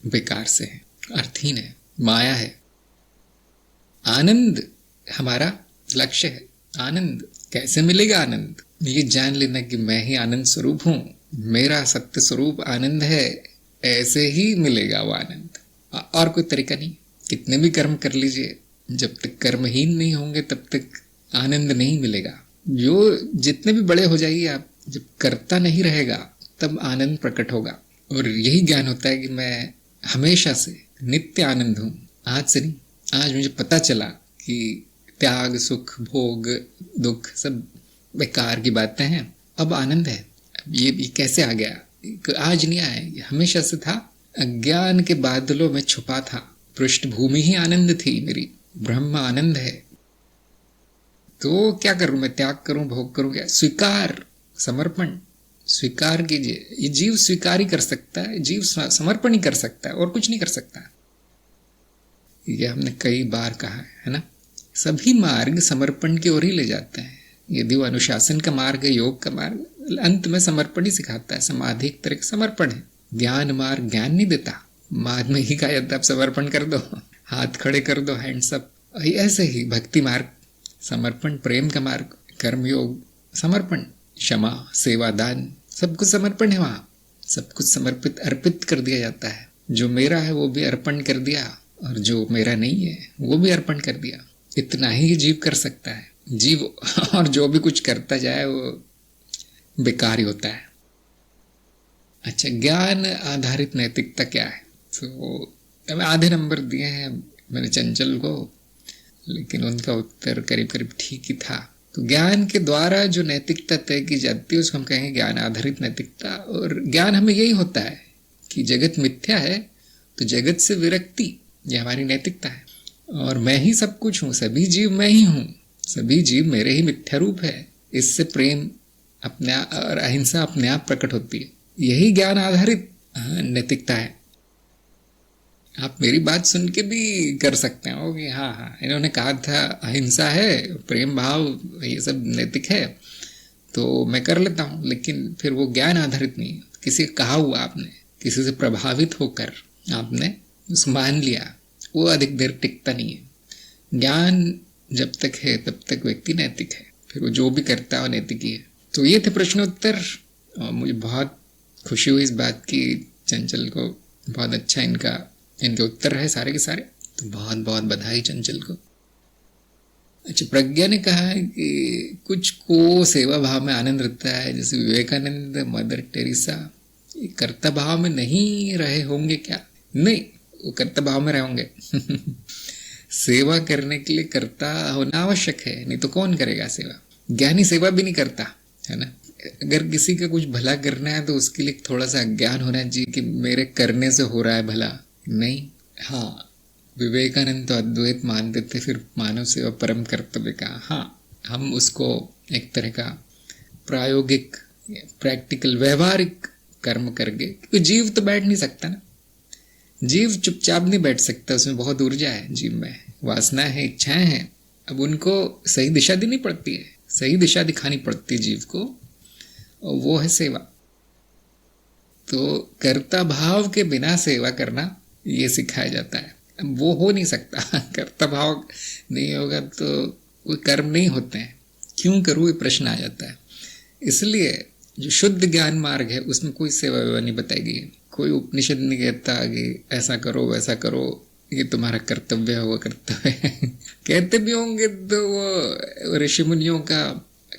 बेकार से है, अर्थहीन है, माया है। आनंद हमारा लक्ष्य है। आनंद कैसे मिलेगा? आनंद ये जान लेना कि मैं ही आनंद स्वरूप हूं, मेरा सत्य स्वरूप आनंद है, ऐसे ही मिलेगा वो आनंद, और कोई तरीका नहीं। कितने भी कर्म कर लीजिए, जब तक कर्महीन नहीं होंगे तब तक आनंद नहीं मिलेगा। जितने भी बड़े हो जाइए आप, जब करता नहीं रहेगा तब आनंद प्रकट होगा। और यही ज्ञान होता है कि मैं हमेशा से नित्य आनंद हूं, आज से नहीं। आज मुझे पता चला कि त्याग, सुख, भोग, दुख सब बेकार की बातें हैं, अब आनंद है। अब ये कैसे आ गया? आज नहीं आया, ये हमेशा से था, अज्ञान के बादलों में छुपा था। पृष्ठभूमि ही आनंद थी मेरी, ब्रह्म आनंद है। तो क्या करूं मैं? त्याग करूं, भोग करूं? क्या? स्वीकार, समर्पण स्वीकार कीजिए। ये जीव स्वीकार ही कर सकता है, जीव समर्पण ही कर सकता है, और कुछ नहीं कर सकता। ये हमने कई बार कहा है ना। सभी मार्ग समर्पण की ओर ही ले जाते हैं। यदि वो अनुशासन का मार्ग है, योग का मार्ग, अंत में समर्पण ही सिखाता है। समाधि एक तरह का समर्पण है। ज्ञान मार्ग ज्ञान नहीं देता। मार्ग में ही कहा जाता है आप समर्पण कर दो, हाथ खड़े कर दो, हैंड्स अप। ऐसे ही भक्ति मार्ग समर्पण, प्रेम का मार्ग कर्मयोग समर्पण, क्षमा, सेवा, दान, सब कुछ समर्पण है। वहां सब कुछ समर्पित अर्पित कर दिया जाता है। जो मेरा है वो भी अर्पण कर दिया, और जो मेरा नहीं है वो भी अर्पण कर दिया। इतना ही जीव कर सकता है। जीव और जो भी कुछ करता जाए वो बेकार ही होता है। अच्छा, ज्ञान आधारित नैतिकता क्या है? तो मैं आधे नंबर दिए हैं मैंने चंचल को, लेकिन उनका उत्तर करीब करीब ठीक ही था। तो ज्ञान के द्वारा जो नैतिकता तय की जाती है उसको हम कहेंगे ज्ञान आधारित नैतिकता। और ज्ञान हमें यही होता है कि जगत मिथ्या है, तो जगत से विरक्ति, ये हमारी नैतिकता है। और मैं ही सब कुछ हूँ, सभी जीव मैं ही हूँ, सभी जीव मेरे ही मिथ्या रूप है। इससे प्रेम अपने और अहिंसा अपने आप प्रकट होती है। यही ज्ञान आधारित नैतिकता है। आप मेरी बात सुन के भी कर सकते हो कि हाँ, इन्होंने कहा था अहिंसा है, प्रेम भाव, ये सब नैतिक है, तो मैं कर लेता हूँ। लेकिन फिर वो ज्ञान आधारित नहीं है। किसी का कहा हुआ आपने, किसी से प्रभावित होकर आपने उसको मान लिया, वो अधिक देर टिकता नहीं है। ज्ञान जब तक है तब तक व्यक्ति नैतिक है, फिर वो जो भी करता है वो नैतिक ही है। तो ये थे प्रश्नोत्तर। मुझे बहुत खुशी हुई इस बात की, चंचल को बहुत अच्छा इनके उत्तर है सारे के सारे। तो बहुत बहुत बधाई चंचल को। अच्छा, प्रज्ञा ने कहा है कि कुछ को सेवा भाव में आनंद रहता है, जैसे विवेकानंद, मदर टेरेसा, कर्ता भाव में नहीं रहे होंगे क्या? नहीं, वो कर्ता भाव में रहे होंगे। सेवा करने के लिए कर्ता होना आवश्यक है, नहीं तो कौन करेगा सेवा? ज्ञानी सेवा भी नहीं करता, है ना। अगर किसी का कुछ भला करना है तो उसके लिए थोड़ा सा ज्ञान होना चाहिए कि मेरे करने से हो रहा है भला, नहीं। हाँ, विवेकानंद तो अद्वैत मानते थे, फिर मानव सेवा परम कर्तव्य का। हाँ, हम उसको एक तरह का प्रायोगिक, प्रैक्टिकल, व्यवहारिक कर्म करके, क्योंकि जीव तो बैठ नहीं सकता ना। जीव चुपचाप नहीं बैठ सकता, उसमें बहुत ऊर्जा है जीव में, वासना है, इच्छाएं हैं। अब उनको सही दिशा देनी पड़ती है, सही दिशा दिखानी पड़ती है जीव को, और वो है सेवा। तो कर्ता भाव के बिना सेवा करना ये सिखाया जाता है। अब वो हो नहीं सकता। कर्ता भाव नहीं होगा तो कोई कर्म नहीं होते हैं। क्यों करूँ, ये प्रश्न आ जाता है। इसलिए जो शुद्ध ज्ञान मार्ग है उसमें कोई सेवा वेवा नहीं बताई गई है। कोई उपनिषद नहीं कहता कि ऐसा करो वैसा करो, ये तुम्हारा कर्तव्य है, वो कर्तव्य है। कहते भी होंगे तो वो ऋषि मुनियों का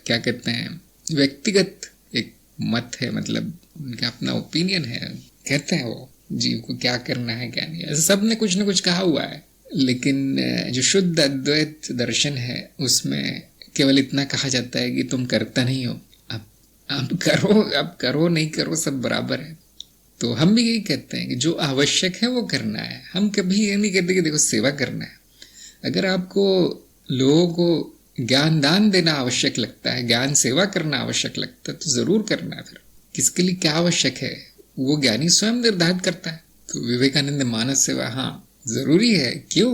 क्या कहते हैं, व्यक्तिगत एक मत है, मतलब उनका अपना ओपिनियन है। कहते हैं वो जीव को क्या करना है क्या नहीं, ऐसा सब ने कुछ न कुछ कहा हुआ है। लेकिन जो शुद्ध अद्वैत दर्शन है उसमें केवल इतना कहा जाता है कि तुम करता नहीं हो, अब करो नहीं करो सब बराबर है। तो हम भी यही कहते हैं कि जो आवश्यक है वो करना है। हम कभी ये नहीं कहते कि देखो सेवा करना है। अगर आपको लोगों को ज्ञान दान देना आवश्यक लगता है, ज्ञान सेवा करना आवश्यक लगता है, तो जरूर करना है। फिर किसके लिए क्या आवश्यक है वो ज्ञानी स्वयं निर्धारित करता है। तो विवेकानंद मानव सेवा हाँ जरूरी है। क्यों?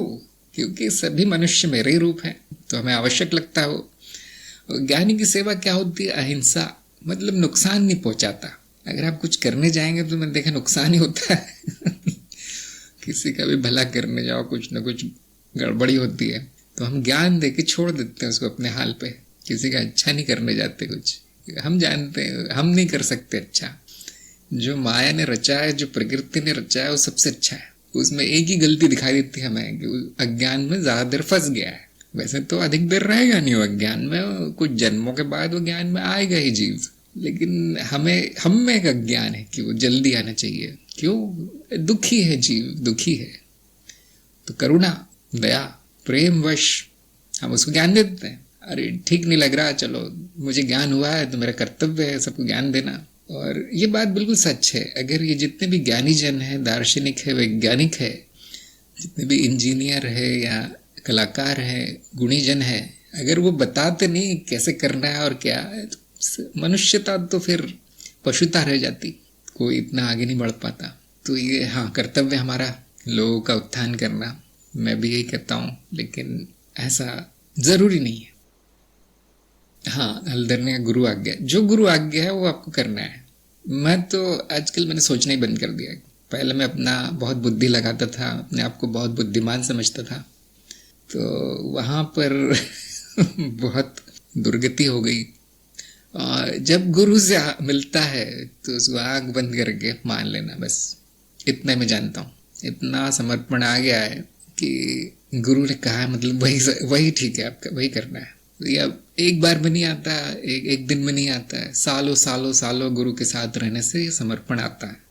क्योंकि सभी मनुष्य मेरे ही रूप है, तो हमें आवश्यक लगता है वो। ज्ञानी की सेवा क्या होती है? अहिंसा, मतलब नुकसान नहीं पहुंचाता। अगर आप कुछ करने जाएंगे तो मैंने देखा नुकसान ही होता है। किसी का भी भला करने जाओ कुछ ना कुछ गड़बड़ी होती है, तो हम ज्ञान दे के छोड़ देते हैं उसको अपने हाल पे। किसी का अच्छा नहीं करने जाते कुछ, हम जानते हैं हम नहीं कर सकते अच्छा। जो माया ने रचा है, जो प्रकृति ने रचा है, वो सबसे अच्छा है। उसमें एक ही गलती दिखाई देती है हमें कि अज्ञान में ज्यादा देर फंस गया है। वैसे तो अधिक देर रहेगा नहीं वो अज्ञान में, कुछ जन्मों के बाद वो ज्ञान में आएगा ही जीव। लेकिन हम में एक अज्ञान है कि वो जल्दी आना चाहिए। क्यों? दुखी है जीव, दुखी है। तो करुणा, दया, प्रेम वश हम उसको ज्ञान दे देते हैं। अरे ठीक नहीं लग रहा, चलो मुझे ज्ञान हुआ है तो मेरा कर्तव्य है सबको ज्ञान देना। और ये बात बिल्कुल सच है। अगर ये जितने भी ज्ञानी जन है, दार्शनिक है, वैज्ञानिक है, जितने भी इंजीनियर है या कलाकार है, गुणी जन है, अगर वो बताते नहीं कैसे करना है और क्या, मनुष्यता तो फिर पशुता रह जाती, कोई इतना आगे नहीं बढ़ पाता। तो ये हाँ, कर्तव्य हमारा लोगों का उत्थान करना, मैं भी यही कहता हूँ, लेकिन ऐसा जरूरी नहीं है। हाँ, हल्दर ने गुरु आज्ञा, जो गुरु आज्ञा है वो आपको करना है। मैं तो आजकल मैंने सोचना ही बंद कर दिया। पहले मैं अपना बहुत बुद्धि लगाता था, अपने आप को बहुत बुद्धिमान समझता था, तो वहाँ पर बहुत दुर्गति हो गई। और जब गुरु से मिलता है तो उसको आँख बंद करके मान लेना, बस इतना मैं जानता हूँ। इतना समर्पण आ गया है कि गुरु ने कहा है मतलब वही ठीक है, आपका वही करना है। या एक बार में नहीं आता, एक दिन में नहीं आता है, सालों सालों सालों गुरु के साथ रहने से ये समर्पण आता है।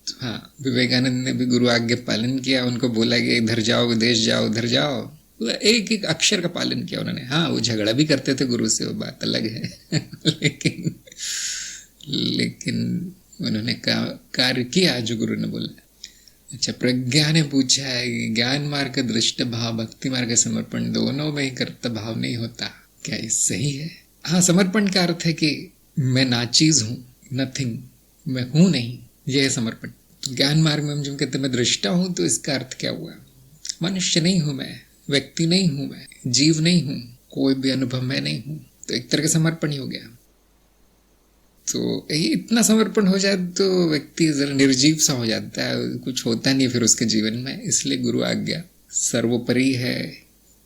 हाँ, विवेकानंद ने भी गुरु आज्ञा पालन किया। उनको बोला कि इधर जाओ, विदेश जाओ, उधर जाओ, एक एक अक्षर का पालन किया उन्होंने। हाँ, वो झगड़ा भी करते थे गुरु से, वो बात अलग है लेकिन उन्होंने कार्य किया जो गुरु ने बोला। अच्छा, प्रज्ञा ने पूछा है कि ज्ञान मार्ग का दृष्ट भाव, भक्ति मार्ग का समर्पण, दोनों में ही कर्तव्य भाव नहीं होता, क्या ये सही है? हाँ, समर्पण का अर्थ है कि मैं नाचीज हूँ, नथिंग, मैं हूं नहीं, यह है समर्पण। तो ज्ञान मार्ग में हम जो कहते हैं मैं दृष्टा हूं, तो इसका अर्थ क्या हुआ? मनुष्य नहीं हूं मैं, व्यक्ति नहीं हूं मैं, जीव नहीं हूं, कोई भी अनुभव मैं नहीं हूं, तो एक तरह का समर्पण ही हो गया। तो इतना समर्पण हो जाए तो व्यक्ति जरा निर्जीव सा हो जाता है, कुछ होता नहीं फिर उसके जीवन में। इसलिए गुरु आज्ञा सर्वोपरि है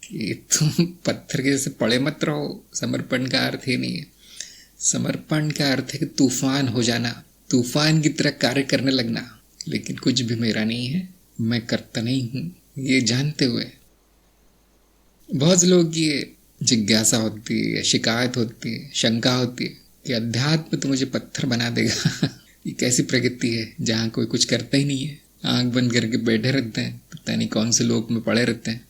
कि तुम पत्थर के जैसे पड़े मत रहो। समर्पण का अर्थ ही नहीं है। समर्पण का अर्थ है कि तूफान हो जाना, तूफान की तरह कार्य करने लगना, लेकिन कुछ भी मेरा नहीं है, मैं करता नहीं हूं, ये जानते हुए। बहुत लोगों की जिज्ञासा होती है, शिकायत होती है, शंका होती है कि अध्यात्म तो मुझे पत्थर बना देगा ये कैसी प्रगति है जहाँ कोई कुछ करता ही नहीं है, आंख बंद करके बैठे रहते हैं, पता नहीं कौन से लोक में पड़े रहते हैं।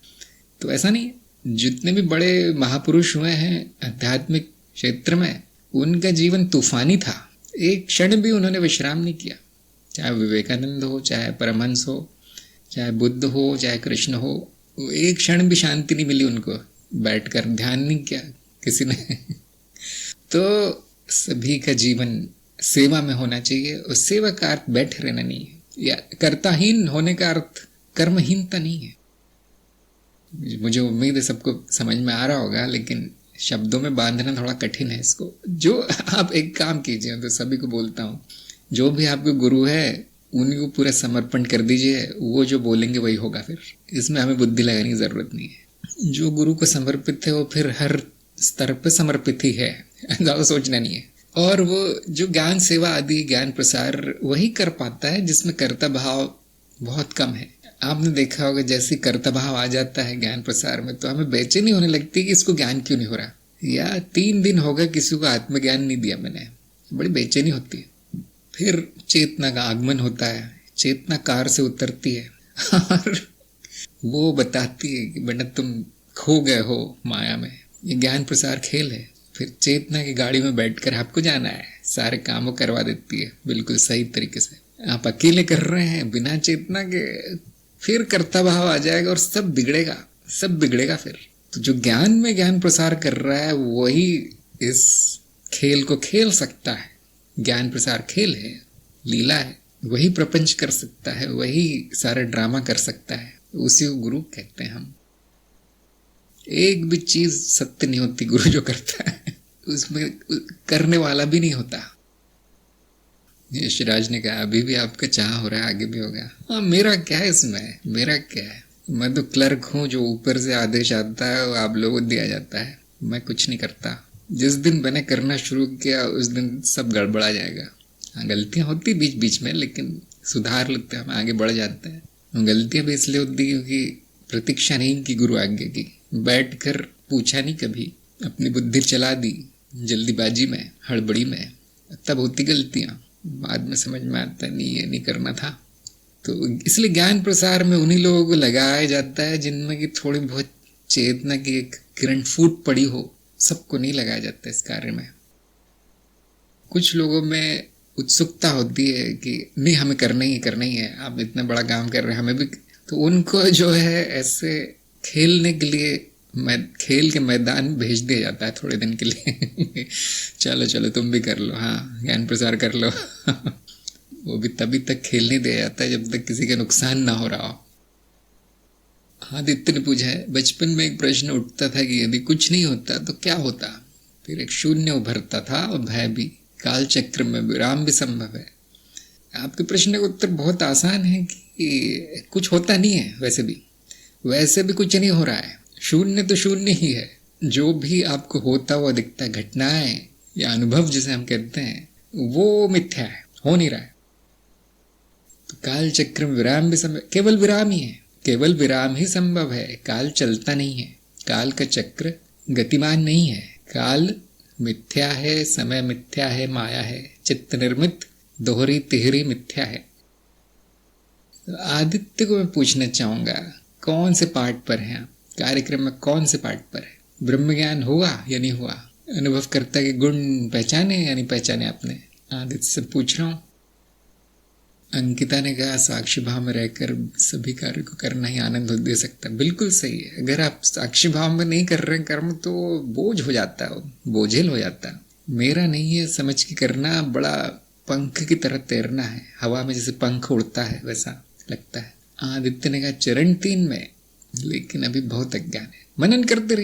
तो ऐसा नहीं है। जितने भी बड़े महापुरुष हुए हैं आध्यात्मिक क्षेत्र में, उनका जीवन तूफानी था, एक क्षण भी उन्होंने विश्राम नहीं किया। चाहे विवेकानंद हो, चाहे परमहंस हो, चाहे बुद्ध हो, चाहे कृष्ण हो, एक क्षण भी शांति नहीं मिली उनको, बैठकर ध्यान नहीं किया किसी ने तो सभी का जीवन सेवा में होना चाहिए, और सेवा का अर्थ बैठे रहना नहीं है, या कर्ताहीन होने का अर्थ कर्महीनता नहीं है। मुझे उम्मीद है सबको समझ में आ रहा होगा, लेकिन शब्दों में बांधना थोड़ा कठिन है इसको। जो आप एक काम कीजिए, तो सभी को बोलता हूँ, जो भी आपके गुरु है उनको पूरा समर्पण कर दीजिए, वो जो बोलेंगे वही होगा। फिर इसमें हमें बुद्धि लगाने की जरूरत नहीं है। जो गुरु को समर्पित है वो फिर हर स्तर पे समर्पित ही है, ज्यादा सोचना नहीं है। और वो जो ज्ञान सेवा आदि ज्ञान प्रसार वही कर पाता है जिसमें कर्ता भाव बहुत कम है। आपने देखा होगा जैसे कर्ता भाव आ जाता है ज्ञान प्रसार में, तो हमें बेचैनी होने लगती है कि इसको ज्ञान क्यों नहीं हो रहा, या 3 दिन हो गए किसी को आत्मज्ञान नहीं दिया मैंने, बड़ी बेचैनी होती है। फिर चेतना का आगमन होता है, चेतना कार से उतरती है और वो बताती है कि बेटा तुम खो गए हो माया में, ये ज्ञान प्रसार खेल है। फिर चेतना की गाड़ी में बैठकर आपको जाना है, सारे कामों करवा देती है बिल्कुल सही तरीके से। आप अकेले कर रहे हैं बिना चेतना के, फिर कर्ता भाव आ जाएगा और सब बिगड़ेगा, सब बिगड़ेगा। फिर तो जो ज्ञान में ज्ञान प्रसार कर रहा है वही इस खेल को खेल सकता है। ज्ञान प्रसार खेल है, लीला है, वही प्रपंच कर सकता है, वही सारे ड्रामा कर सकता है, उसी को गुरु कहते हैं हम। एक भी चीज सत्य नहीं होती गुरु जो करता है, उसमें करने वाला भी नहीं होता। यशराज ने कहा अभी भी आपका चाह हो रहा है, आगे भी होगा। हाँ, मेरा क्या है इसमें, मेरा क्या है, मैं तो क्लर्क हूँ, जो ऊपर से आदेश आता है वो आप लोगों को दिया जाता है, मैं कुछ नहीं करता। जिस दिन मैंने करना शुरू किया उस दिन सब गड़बड़ा जाएगा। हाँ, गलतियां होती बीच बीच में, लेकिन सुधार लेते हैं, हम आगे बढ़ जाते हैं। गलतियां भी इसलिए होती क्योंकि प्रतीक्षा नहीं की गुरु आज्ञा की, बैठकर पूछा नहीं कभी, अपनी बुद्धि चला दी जल्दीबाजी में, हड़बड़ी में, तब होती गलतियां। बाद में समझ में आता है नहीं, ये नहीं करना था। तो इसलिए ज्ञान प्रसार में उन्हीं लोगों को लगाया जाता है जिनमें की थोड़ी बहुत चेतना की एक किरण फूट पड़ी हो, सबको नहीं लगाया जाता इस कार्य में। कुछ लोगों में उत्सुकता होती है कि नहीं हमें करना ही है, आप इतना बड़ा काम कर रहे हैं हमें भी, तो उनको जो है ऐसे खेलने के लिए मैं खेल के मैदान में भेज दिया जाता है थोड़े दिन के लिए। चलो चलो तुम भी कर लो, हाँ ज्ञान प्रसार कर लो। वो भी तभी तक खेल नहीं दिया जाता है जब तक किसी का नुकसान ना हो रहा हो। आदित्य ने पूछा है, बचपन में एक प्रश्न उठता था कि यदि कुछ नहीं होता तो क्या होता। फिर एक शून्य उभरता था और भय भी, काल चक्र में विराम भी संभव है। आपके प्रश्न का उत्तर बहुत आसान है कि कुछ होता नहीं है। वैसे भी कुछ नहीं हो रहा है। शून्य तो शून्य ही है। जो भी आपको होता हुआ दिखता है, घटनाएं या अनुभव जिसे हम कहते हैं, वो मिथ्या है, हो नहीं रहा है। तो काल चक्र में विराम भी संभव, केवल विराम ही है, केवल विराम ही संभव है। काल चलता नहीं है, काल का चक्र गतिमान नहीं है। काल मिथ्या है, समय मिथ्या है, माया है, चित्त निर्मित दोहरी तिहरी मिथ्या है। आदित्य को मैं पूछना चाहूंगा, कौन से पार्ट पर हैं आप? कार्यक्रम में कौन से पार्ट पर है? ब्रह्म ज्ञान हुआ या नहीं हुआ? अनुभव करता के गुण पहचाने या नहीं पहचाने आपने? आदित्य से पूछ रहा हूं। अंकिता ने कहा, साक्षी भाव में रहकर सभी कार्य को करना ही आनंद दे सकता है। बिल्कुल सही है। अगर आप साक्षी भाव में नहीं कर रहे कर्म तो बोझ हो जाता है, बोझिल हो जाता है। मेरा नहीं है समझ के करना, बड़ा पंख की तरह तैरना है, हवा में जैसे पंख उड़ता है वैसा लगता है। आदित्य ने कहा, चरण 3 में, लेकिन अभी बहुत अज्ञान है। मनन करते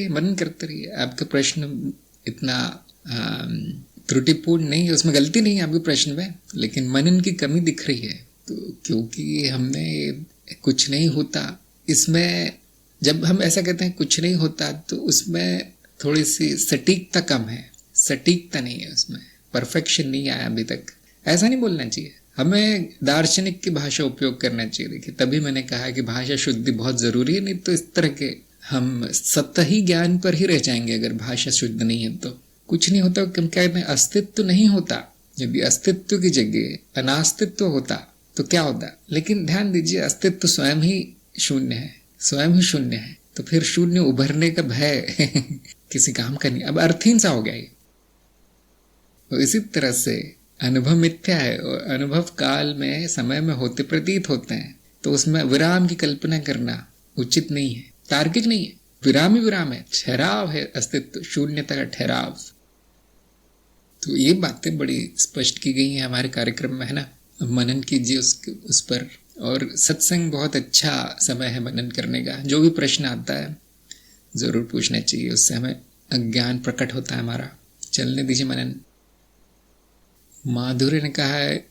रहिए। आपका प्रश्न इतना त्रुटिपूर्ण नहीं है, उसमें गलती नहीं है आपके प्रश्न में, लेकिन मनन की कमी दिख रही है। तो क्योंकि हमने कुछ नहीं होता, इसमें जब हम ऐसा कहते हैं कुछ नहीं होता, तो उसमें थोड़ी सी सटीकता कम है, सटीकता नहीं है उसमें, परफेक्शन नहीं आया अभी तक। ऐसा नहीं बोलना चाहिए, हमें दार्शनिक की भाषा उपयोग करना चाहिए। देखिए, तभी मैंने कहा कि भाषा शुद्धि बहुत जरूरी है, नहीं तो इस तरह के हम सतही ज्ञान पर ही रह जाएंगे। अगर भाषा शुद्ध नहीं है तो कुछ नहीं होता। हम कहते हैं अस्तित्व नहीं होता। यदि अस्तित्व की जगह अनास्तित्व होता तो क्या होता? लेकिन ध्यान दीजिए, अस्तित्व स्वयं ही शून्य है, स्वयं ही शून्य है, तो फिर शून्य उभरने का भय किसी काम का नहीं। अब अर्थहीन सा हो गया ये। तो इसी तरह से अनुभव मिथ्या है, और अनुभव काल में समय में होते प्रतीत होते हैं, तो उसमें विराम की कल्पना करना उचित नहीं है, तार्किक नहीं है। विराम ही विराम है, ठहराव है अस्तित्व, शून्यता का ठहराव। तो ये बातें बड़ी स्पष्ट की गई हैं हमारे कार्यक्रम में, है ना। मनन कीजिए उस पर, और सत्संग बहुत अच्छा समय है मनन करने का। जो भी प्रश्न आता है जरूर पूछना चाहिए, उससे हमें अज्ञान प्रकट होता है हमारा। चलने दीजिए मनन। माधुर्य ने कहा है,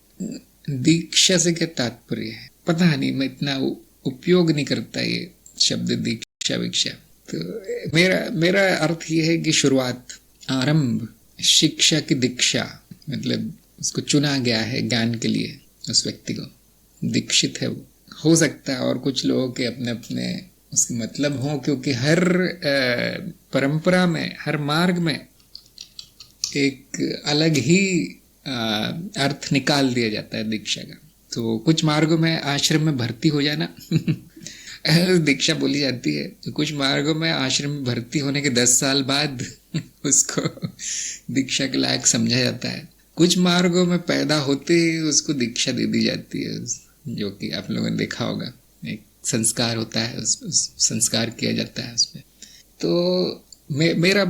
दीक्षा से क्या तात्पर्य है? पता नहीं, मैं इतना उपयोग नहीं करता ये शब्द दीक्षा विक्षा। तो मेरा अर्थ ये है कि शुरुआत, आरंभ, शिक्षा की दीक्षा, मतलब उसको चुना गया है ज्ञान के लिए, उस व्यक्ति को दीक्षित है वो। हो सकता है और कुछ लोगों के अपने अपने उसके मतलब हो, क्योंकि हर परंपरा में, हर मार्ग में एक अलग ही अर्थ निकाल दिया जाता है दीक्षा का। तो कुछ मार्गों में आश्रम में भर्ती हो जाना दीक्षा बोली जाती है। तो कुछ मार्गों में आश्रम में भर्ती होने के 10 साल बाद उसको दीक्षा के लायक समझा जाता है। कुछ मार्गों में पैदा होते ही उसको दीक्षा दे दी जाती है, जो कि आप लोगों ने देखा होगा, एक संस्कार होता है, उस संस्कार किया जाता है उसमें। तो मेरा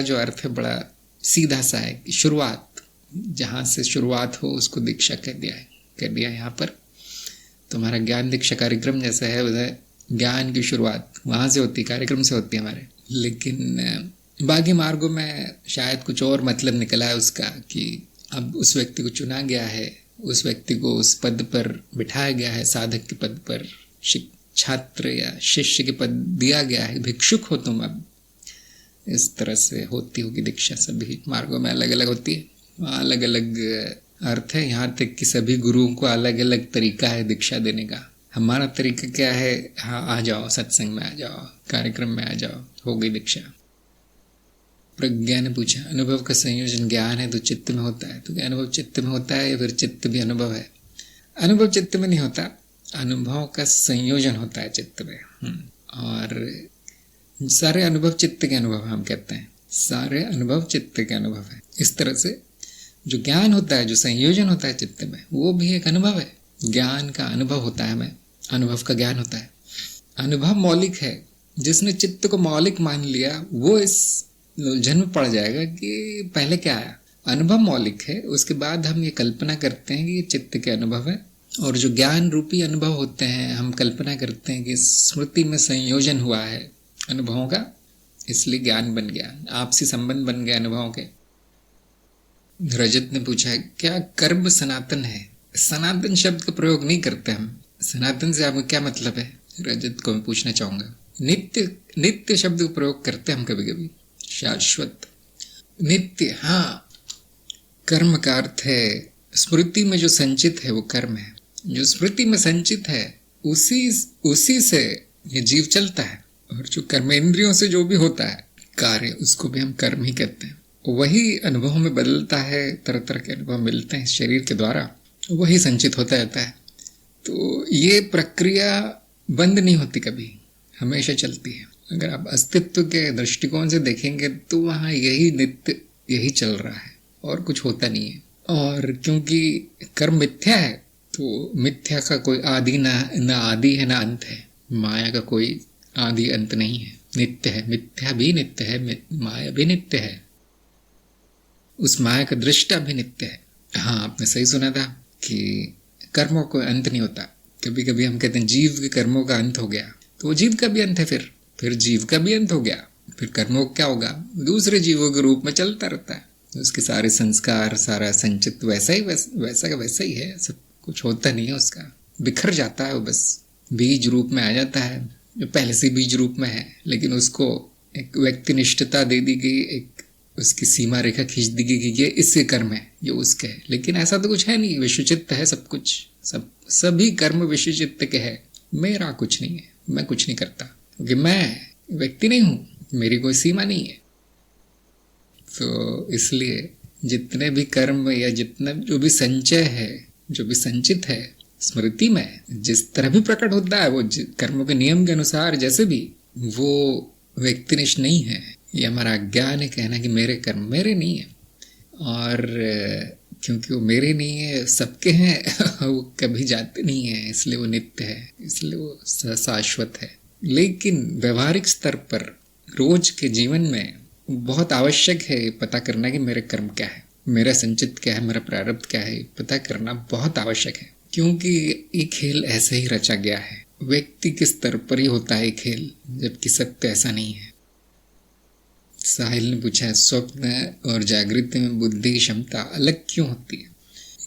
जो अर्थ है बड़ा सीधा सा है कि शुरुआत, जहाँ से शुरुआत हो उसको दीक्षा कह दिया यहाँ पर। तुम्हारा ज्ञान दीक्षा कार्यक्रम जैसा है, उधर ज्ञान की शुरुआत वहाँ से होती, कार्यक्रम से होती है हमारे। लेकिन बाकी मार्गों में शायद कुछ और मतलब निकला है उसका, कि अब उस व्यक्ति को चुना गया है, उस व्यक्ति को उस पद पर बिठाया गया है, साधक के पद पर, छात्र या शिष्य के पद दिया गया है, भिक्षुक हो तुम। अब इस तरह से होती होगी दीक्षा। सभी मार्गों में अलग अलग होती है, अलग अलग अर्थ है। यहाँ तक कि सभी गुरुओं को अलग अलग तरीका है दीक्षा देने का। हमारा तरीका क्या है? हाँ, आ जाओ सत्संग में, आ जाओ कार्यक्रम में, आ जाओ, हो गई दीक्षा। प्रज्ञा ने पूछा, अनुभव का संयोजन ज्ञान है तो चित्त में होता है, तो क्या अनुभव चित्त में होता है या फिर चित्त भी अनुभव है? अनुभव चित्त में नहीं होता, अनुभव का संयोजन होता है चित्त में। और सारे अनुभव चित्त के अनुभव हम कहते हैं, सारे अनुभव चित्त के अनुभव है। इस तरह से जो ज्ञान होता है, जो संयोजन होता है चित्त में, वो भी एक अनुभव है। ज्ञान का अनुभव होता है, हमें अनुभव का ज्ञान होता है। अनुभव मौलिक है, जिसने चित्त को मौलिक मान लिया वो इस उलझन में पड़ जाएगा कि पहले क्या आया, अनुभव मौलिक है, उसके बाद हम ये कल्पना करते हैं कि ये चित्त के अनुभव है, और जो ज्ञान रूपी अनुभव होते हैं हम कल्पना करते हैं कि स्मृति में संयोजन हुआ है अनुभवों का, इसलिए ज्ञान बन गया, आपसी संबंध बन गए अनुभवों के। रजत ने पूछा है क्या कर्म सनातन है? सनातन शब्द का प्रयोग नहीं करते हम। सनातन से आपको क्या मतलब है? रजत को मैं पूछना चाहूंगा। नित्य, नित्य शब्द का प्रयोग करते हम कभी कभी, शाश्वत, नित्य। हाँ, कर्म का अर्थ है स्मृति में जो संचित है वो कर्म है, जो स्मृति में संचित है उसी से ये जीव चलता है, और जो कर्मेंद्रियों से जो भी होता है कार्य उसको भी हम कर्म ही कहते हैं। वही अनुभव में बदलता है, तरह तरह के अनुभव मिलते हैं शरीर के द्वारा, वही संचित होता रहता है। तो ये प्रक्रिया बंद नहीं होती, कभी हमेशा चलती है। अगर आप अस्तित्व के दृष्टिकोण से देखेंगे तो वहाँ यही नित्य, यही चल रहा है और कुछ होता नहीं है। और क्योंकि कर्म मिथ्या है तो मिथ्या का कोई आदि ना आदि है ना अंत है, माया का कोई आदि अंत नहीं है, नित्य है। मिथ्या भी नित्य है, माया भी नित्य है, उस माया का दृष्टा भी नित्य है। हाँ, आपने सही सुना था कि कर्मों को अंत नहीं होता। कभी कभी हम कहते हैं जीव के कर्मों का अंत हो गया, तो जीव का भी अंत है, फिर जीव का भी अंत हो गया, फिर कर्मों क्या होगा, दूसरे जीवों के रूप में चलता रहता है। उसके सारे संस्कार, सारा संचित वैसा का वैसा ही है, सब कुछ होता नहीं है, उसका बिखर जाता है, वो बस बीज रूप में आ जाता है, जो पहले से बीज रूप में है, लेकिन उसको एक व्यक्तिनिष्ठता दे दी गई, एक उसकी सीमा रेखा खींच दी गई कि ये इसके कर्म है, ये उसके है। लेकिन ऐसा तो कुछ है नहीं, विश्वचित्त है सब कुछ, सभी कर्म विश्वचित्त के है, मेरा कुछ नहीं है, मैं कुछ नहीं करता, क्योंकि मैं व्यक्ति नहीं हूं, मेरी कोई सीमा नहीं है। तो इसलिए जितने भी कर्म या जितना जो भी संचय है, जो भी संचित है स्मृति में, जिस तरह भी प्रकट होता है वो कर्मों के नियम के अनुसार, जैसे भी, वो व्यक्तिनिष्ठ नहीं है। ये हमारा अज्ञान है कहना कि मेरे कर्म मेरे नहीं है, और क्योंकि वो मेरे नहीं है, सबके हैं वो कभी जाते नहीं है, इसलिए वो नित्य है, इसलिए वो शाश्वत है। लेकिन व्यवहारिक स्तर पर रोज के जीवन में बहुत आवश्यक है पता करना कि मेरे कर्म क्या है, मेरा संचित क्या है, मेरा प्रारब्ध क्या है, पता करना बहुत आवश्यक है। क्योंकि ये खेल ऐसे ही रचा गया है, व्यक्ति के स्तर पर ही होता है खेल, जबकि सत्य ऐसा नहीं है। साहिल ने पूछा है स्वप्न और जागृति में बुद्धि की क्षमता अलग क्यों होती है?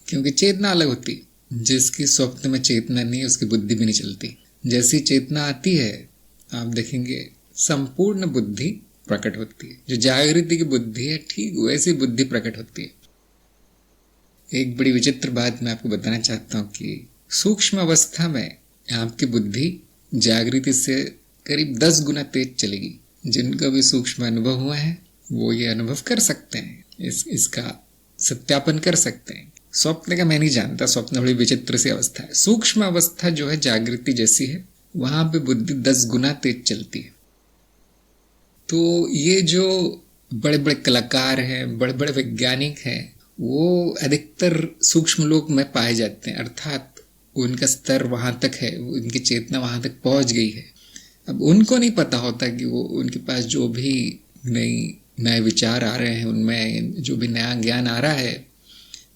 क्योंकि चेतना अलग होती है। जिसकी स्वप्न में चेतना नहीं है उसकी बुद्धि भी नहीं चलती। जैसी चेतना आती है आप देखेंगे संपूर्ण बुद्धि प्रकट होती है। जो जागृति की बुद्धि है ठीक वैसी बुद्धि प्रकट होती है। एक बड़ी विचित्र बात मैं आपको बताना चाहता हूँ कि सूक्ष्म अवस्था में आपकी बुद्धि जागृति से करीब 10 गुना तेज चलेगी। जिनका भी सूक्ष्म अनुभव हुआ है वो ये अनुभव कर सकते हैं, इसका सत्यापन कर सकते हैं। स्वप्न का मैं नहीं जानता, स्वप्न बड़ी विचित्र सी अवस्था है। सूक्ष्म अवस्था जो है जागृति जैसी है, वहां पे बुद्धि 10 गुना तेज चलती है। तो ये जो बड़े बड़े कलाकार हैं, बड़े बड़े वैज्ञानिक हैं, वो अधिकतर सूक्ष्म लोक में पाए जाते हैं, अर्थात उनका स्तर वहां तक है, उनकी चेतना वहां तक पहुंच गई है। अब उनको नहीं पता होता कि वो उनके पास जो भी नए विचार आ रहे हैं, उनमें जो भी नया ज्ञान आ रहा है,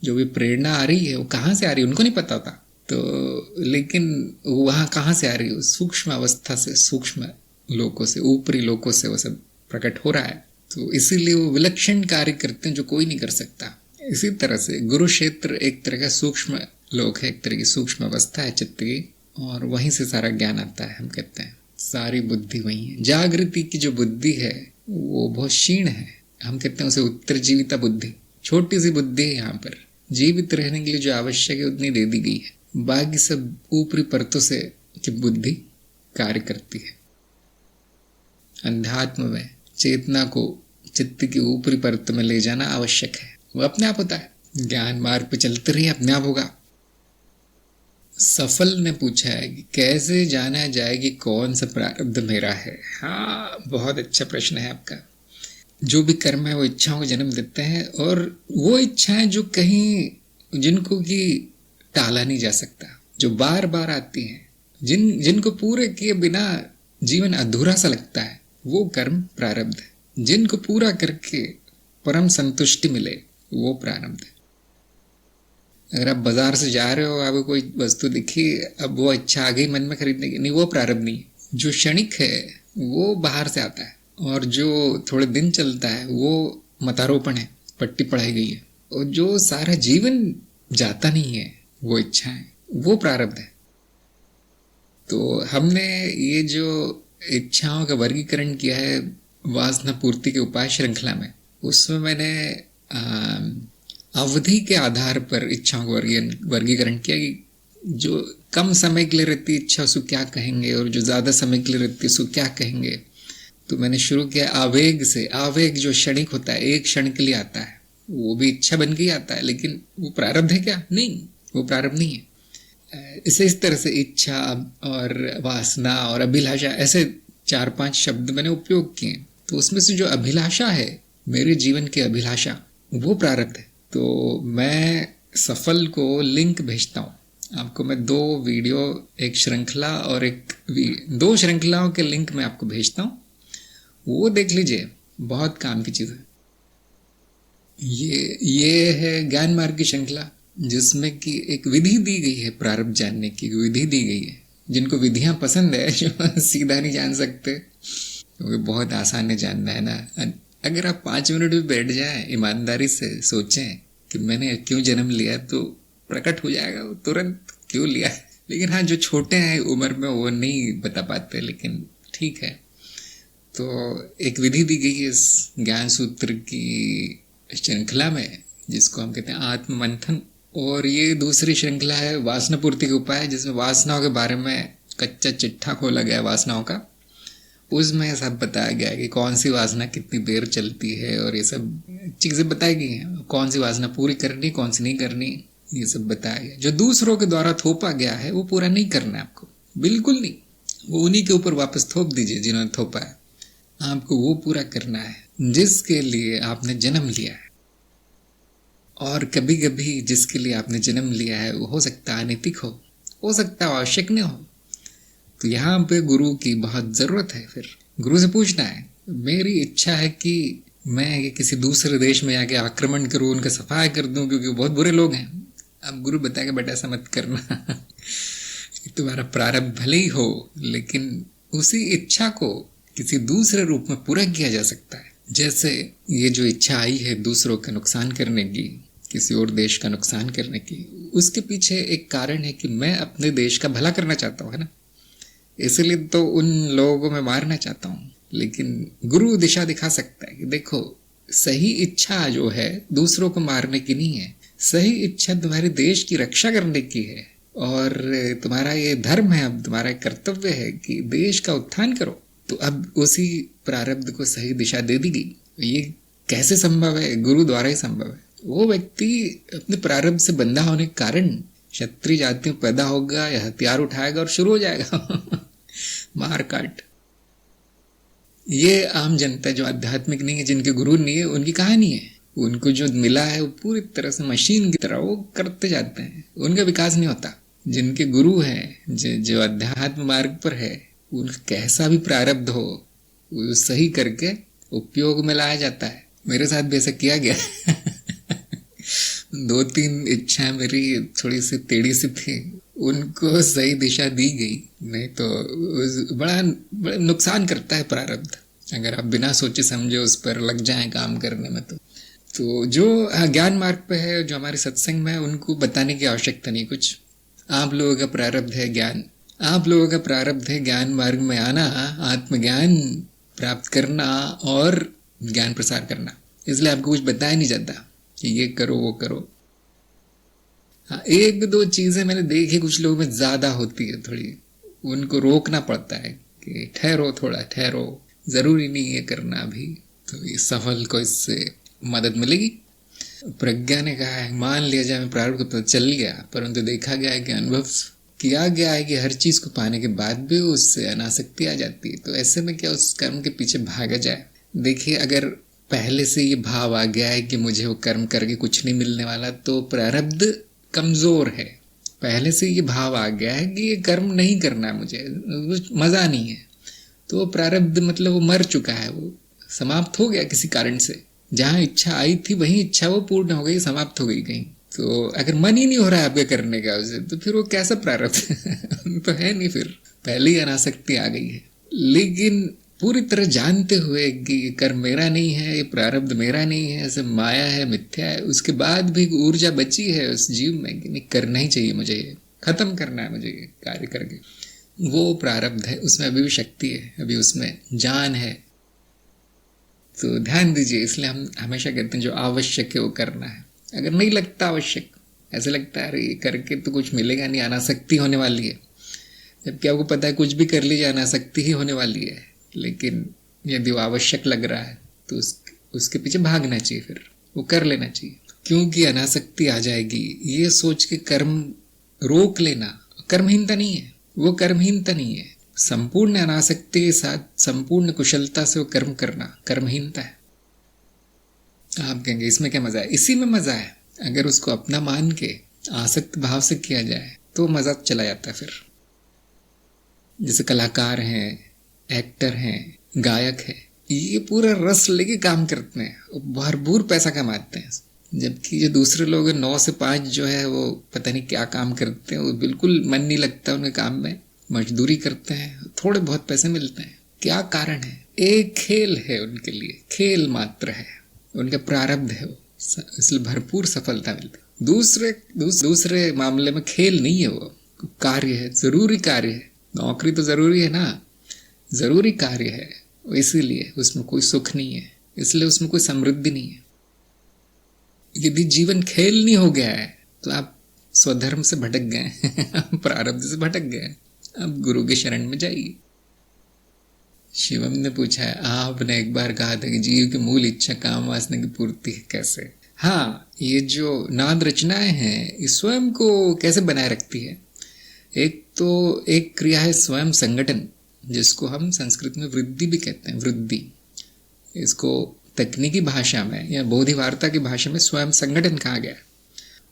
जो भी प्रेरणा आ रही है, वो कहाँ से आ रही है उनको नहीं पता होता। तो लेकिन वहाँ कहाँ से आ रही है? सूक्ष्म अवस्था से, सूक्ष्म लोकों से, ऊपरी लोकों से वो सब प्रकट हो रहा है। तो इसीलिए वो विलक्षण कार्य करते हैं जो कोई नहीं कर सकता। इसी तरह से गुरु क्षेत्र एक तरह का सूक्ष्म लोक है, एक तरह की सूक्ष्म अवस्था है चित्त की, और वहीं से सारा ज्ञान आता है। हम कहते हैं सारी बुद्धि वही है। जागृति की जो बुद्धि है वो बहुत क्षीण है, हम कहते हैं उसे उत्तरजीविता बुद्धि, छोटी सी बुद्धि है। यहाँ पर जीवित रहने के लिए जो आवश्यक है उतनी दे दी गई है, बाकी सब ऊपरी परतों से की बुद्धि कार्य करती है। अध्यात्म में चेतना को चित्त की ऊपरी परत में ले जाना आवश्यक है, वो अपने आप होता है। ज्ञान मार्ग पे चलते रहिए, अपने आप होगा। सफल ने पूछा है कि कैसे जाना जाए कि कौन सा प्रारब्ध मेरा है? हाँ, बहुत अच्छा प्रश्न है आपका। जो भी कर्म है वो इच्छाओं को जन्म देते हैं, और वो इच्छाएं जो कहीं जिनको कि टाला नहीं जा सकता, जो बार बार आती हैं, जिनको पूरे किए बिना जीवन अधूरा सा लगता है, वो कर्म प्रारब्ध है। जिनको पूरा करके परम संतुष्टि मिले, वो प्रारब्ध है। अगर आप बाजार से जा रहे हो, आपको कोई वस्तु दिखी, अब वो इच्छा आ गई मन में खरीदने की, नहीं, वो प्रारब्ध नहीं है। जो क्षणिक है वो बाहर से आता है, और जो थोड़े दिन चलता है वो मतारोपण है, पट्टी पढ़ाई गई है। और जो सारा जीवन जाता नहीं है, वो इच्छा है, वो प्रारब्ध है। तो हमने ये जो इच्छाओं का वर्गीकरण किया है वासना पूर्ति के उपाय श्रृंखला में, उसमें मैंने अवधि के आधार पर इच्छाओं का वर्गीकरण किया कि जो कम समय के लिए रहती इच्छा उसको क्या कहेंगे, और जो ज्यादा समय के लिए रहती है उसको क्या कहेंगे। तो मैंने शुरू किया आवेग से। आवेग जो क्षणिक होता है, एक क्षण के लिए आता है, वो भी इच्छा बन के आता है, लेकिन वो प्रारब्ध है क्या? नहीं, वो प्रारब्ध नहीं है। इसे इस तरह से इच्छा और वासना और अभिलाषा, ऐसे 4-5 शब्द मैंने उपयोग किए। तो उसमें से जो अभिलाषा है, मेरे जीवन की अभिलाषा, वो प्रारब्ध है। तो मैं सफल को लिंक भेजता हूँ आपको। मैं 2 वीडियो, एक श्रृंखला और एक 2 श्रृंखलाओं के लिंक मैं आपको भेजता हूँ, वो देख लीजिए, बहुत काम की चीज़ है। ये है ज्ञान मार्ग की श्रृंखला, जिसमें कि एक विधि दी गई है, प्रारब्ध जानने की विधि दी गई है। जिनको विधियां पसंद है, जो सीधा नहीं जान सकते, क्योंकि बहुत आसान है जानना, है ना। अगर आप 5 मिनट भी बैठ जाए, ईमानदारी से सोचें कि मैंने क्यों जन्म लिया, तो प्रकट हो जाएगा वो तुरंत क्यों लिया। लेकिन हाँ, जो छोटे हैं उम्र में वो नहीं बता पाते, लेकिन ठीक है। तो एक विधि दी गई है इस ज्ञान सूत्र की श्रृंखला में, जिसको हम कहते हैं आत्म मंथन। और ये दूसरी श्रृंखला है वासना पूर्ति के उपाय, जिसमें वासनाओं के बारे में कच्चा चिट्ठा खोला गया वासनाओं का। उसमें सब बताया गया है कि कौन सी वासना कितनी देर चलती है, और ये सब चीजें बताई गई हैं। कौन सी वासना पूरी करनी, कौन सी नहीं करनी, ये सब बताया गया। जो दूसरों के द्वारा थोपा गया है वो पूरा नहीं करना है आपको, बिल्कुल नहीं। वो उन्हीं के ऊपर वापस थोप दीजिए जिन्होंने थोपा है। आपको वो पूरा करना है जिसके लिए आपने जन्म लिया है। और कभी कभी जिसके लिए आपने जन्म लिया है वो हो सकता है अनैतिक हो सकता है आवश्यक नहीं हो। तो यहाँ पे गुरु की बहुत जरूरत है। फिर गुरु से पूछना है, मेरी इच्छा है कि मैं किसी दूसरे देश में आके आक्रमण करूं, उनका सफाया कर दूं, क्योंकि बहुत बुरे लोग हैं। अब गुरु बताएगा बेटा ऐसा मत करना तुम्हारा प्रारब्ध भले ही हो, लेकिन उसी इच्छा को किसी दूसरे रूप में पूरा किया जा सकता है। जैसे ये जो इच्छा आई है दूसरों का नुकसान करने की, किसी और देश का नुकसान करने की, उसके पीछे एक कारण है कि मैं अपने देश का भला करना चाहता हूँ, है ना। इसलिए तो उन लोगों को मैं मारना चाहता हूँ। लेकिन गुरु दिशा दिखा सकता है कि देखो, सही इच्छा जो है दूसरों को मारने की नहीं है, सही इच्छा तुम्हारे देश की रक्षा करने की है। और तुम्हारा ये धर्म है, अब तुम्हारा कर्तव्य है कि देश का उत्थान करो। तो अब उसी प्रारब्ध को सही दिशा दे दी गई। ये कैसे संभव है? गुरु द्वारा ही संभव है। वो व्यक्ति अपने प्रारब्ध से बंधा होने के कारण क्षत्रिय जाति में पैदा होगा या हथियार उठाएगा और शुरू हो जाएगा मार काट। ये आम जनता जो आध्यात्मिक नहीं है, जिनके गुरु नहीं है, उनकी कहानी है। उनको जो मिला है वो पूरी तरह से मशीन की तरह वो करते जाते हैं, उनका विकास नहीं होता। जिनके गुरु हैं, जो अध्यात्म मार्ग पर है, उनका कैसा भी प्रारब्ध हो वो सही करके उपयोग में लाया जाता है। मेरे साथ भी ऐसा किया गया 2-3 इच्छाएं मेरी थोड़ी सी टेढ़ी सी थी, उनको सही दिशा दी गई। नहीं तो बड़ा नुकसान करता है प्रारब्ध, अगर आप बिना सोचे समझे उस पर लग जाएं काम करने में। तो जो ज्ञान मार्ग पे है, जो हमारे सत्संग में है, उनको बताने की आवश्यकता नहीं कुछ। आप लोगों का प्रारब्ध है ज्ञान, आप लोगों का प्रारब्ध है ज्ञान मार्ग में आना, आत्मज्ञान प्राप्त करना और ज्ञान प्रसार करना। इसलिए आपको कुछ बताया नहीं जाता कि ये करो वो करो। हाँ, 1-2 चीजें मैंने देखी कुछ लोगों में ज्यादा होती है, थोड़ी उनको रोकना पड़ता है कि ठहरो, थोड़ा ठहरो, जरूरी नहीं है करना अभी। तो ये सफल को इससे मदद मिलेगी। प्रज्ञा ने कहा है, मान लिया जाए मैं प्रारब्ध को पता चल गया, परंतु देखा गया है कि अनुभव किया गया है कि हर चीज को पाने के बाद भी उससे अनासक्ति आ जाती है। तो ऐसे में क्या उस कर्म के पीछे भागा जाए? देखिए, अगर पहले से ये भाव आ गया है कि मुझे वो कर्म करके कुछ नहीं मिलने वाला, तो प्रारब्ध कमजोर है। पहले से ये भाव आ गया है कि ये कर्म नहीं करना है, मुझे मजा नहीं है, तो वो प्रारब्ध मतलब वो मर चुका है, वो समाप्त हो गया किसी कारण से। जहाँ इच्छा आई थी वही इच्छा वो पूर्ण हो गई, समाप्त हो गई कहीं। तो अगर मन ही नहीं हो रहा है आपके करने का उसे, तो फिर वो कैसा प्रारब्ध तो है नहीं, फिर पहले ही अनासक्ति आ गई है। लेकिन पूरी तरह जानते हुए कि ये कर्म मेरा नहीं है, ये प्रारब्ध मेरा नहीं है, सब माया है, मिथ्या है, उसके बाद भी ऊर्जा बची है उस जीव में कि नहीं करना ही चाहिए मुझे, ये खत्म करना है मुझे ये कार्य करके, वो प्रारब्ध है, उसमें अभी भी शक्ति है, अभी उसमें जान है। तो ध्यान दीजिए, इसलिए हम हमेशा कहते हैं जो आवश्यक है वो करना है। अगर नहीं लगता आवश्यक, ऐसे लगता है अरे ये करके तो कुछ मिलेगा नहीं, अनासक्ति होने वाली है, जबकि आपको पता है कुछ भी कर लीजिए अनासक्ति ही होने वाली है। लेकिन यदि वो आवश्यक लग रहा है तो उसके पीछे भागना चाहिए, फिर वो कर लेना चाहिए, क्योंकि अनासक्ति आ जाएगी ये सोच के कर्म रोक लेना कर्महीनता नहीं है, वो कर्महीनता नहीं है। संपूर्ण अनासक्ति के साथ संपूर्ण कुशलता से वो कर्म करना कर्महीनता है। आप कहेंगे इसमें क्या मजा है? इसी में मजा है। अगर उसको अपना मान के आसक्त भाव से किया जाए तो मजा चला जाता है। फिर जैसे कलाकार हैं, एक्टर हैं, गायक है, ये पूरा रस लेके काम करते हैं, भरपूर पैसा कमाते हैं, जबकि जो दूसरे लोग 9 से 5 जो है वो पता नहीं क्या काम करते हैं, वो बिल्कुल मन नहीं लगता उनके काम में, मजदूरी करते हैं, थोड़े बहुत पैसे मिलते हैं। क्या कारण है? एक खेल है उनके लिए, खेल मात्र है, उनका प्रारब्ध है वो, इसलिए भरपूर सफलता मिलती है। दूसरे मामले में खेल नहीं है, वो कार्य है, जरूरी कार्य है। नौकरी तो जरूरी है ना, जरूरी कार्य है, इसीलिए उसमें कोई सुख नहीं है, इसलिए उसमें कोई समृद्धि नहीं है। यदि जीवन खेल नहीं हो गया है तो आप स्वधर्म से भटक गए प्रारब्ध से भटक गए। अब गुरु के शरण में जाइए। शिवम ने पूछा है, आपने एक बार कहा था कि जीव की मूल इच्छा काम वासना की पूर्ति है, कैसे? हाँ, ये जो नाद रचनाएं हैं ये स्वयं को कैसे बनाए रखती है? एक क्रिया है स्वयं संगठन, जिसको हम संस्कृत में वृद्धि भी कहते हैं, वृद्धि। इसको तकनीकी भाषा में या बोधि वार्ता की भाषा में स्वयं संगठन कहा गया।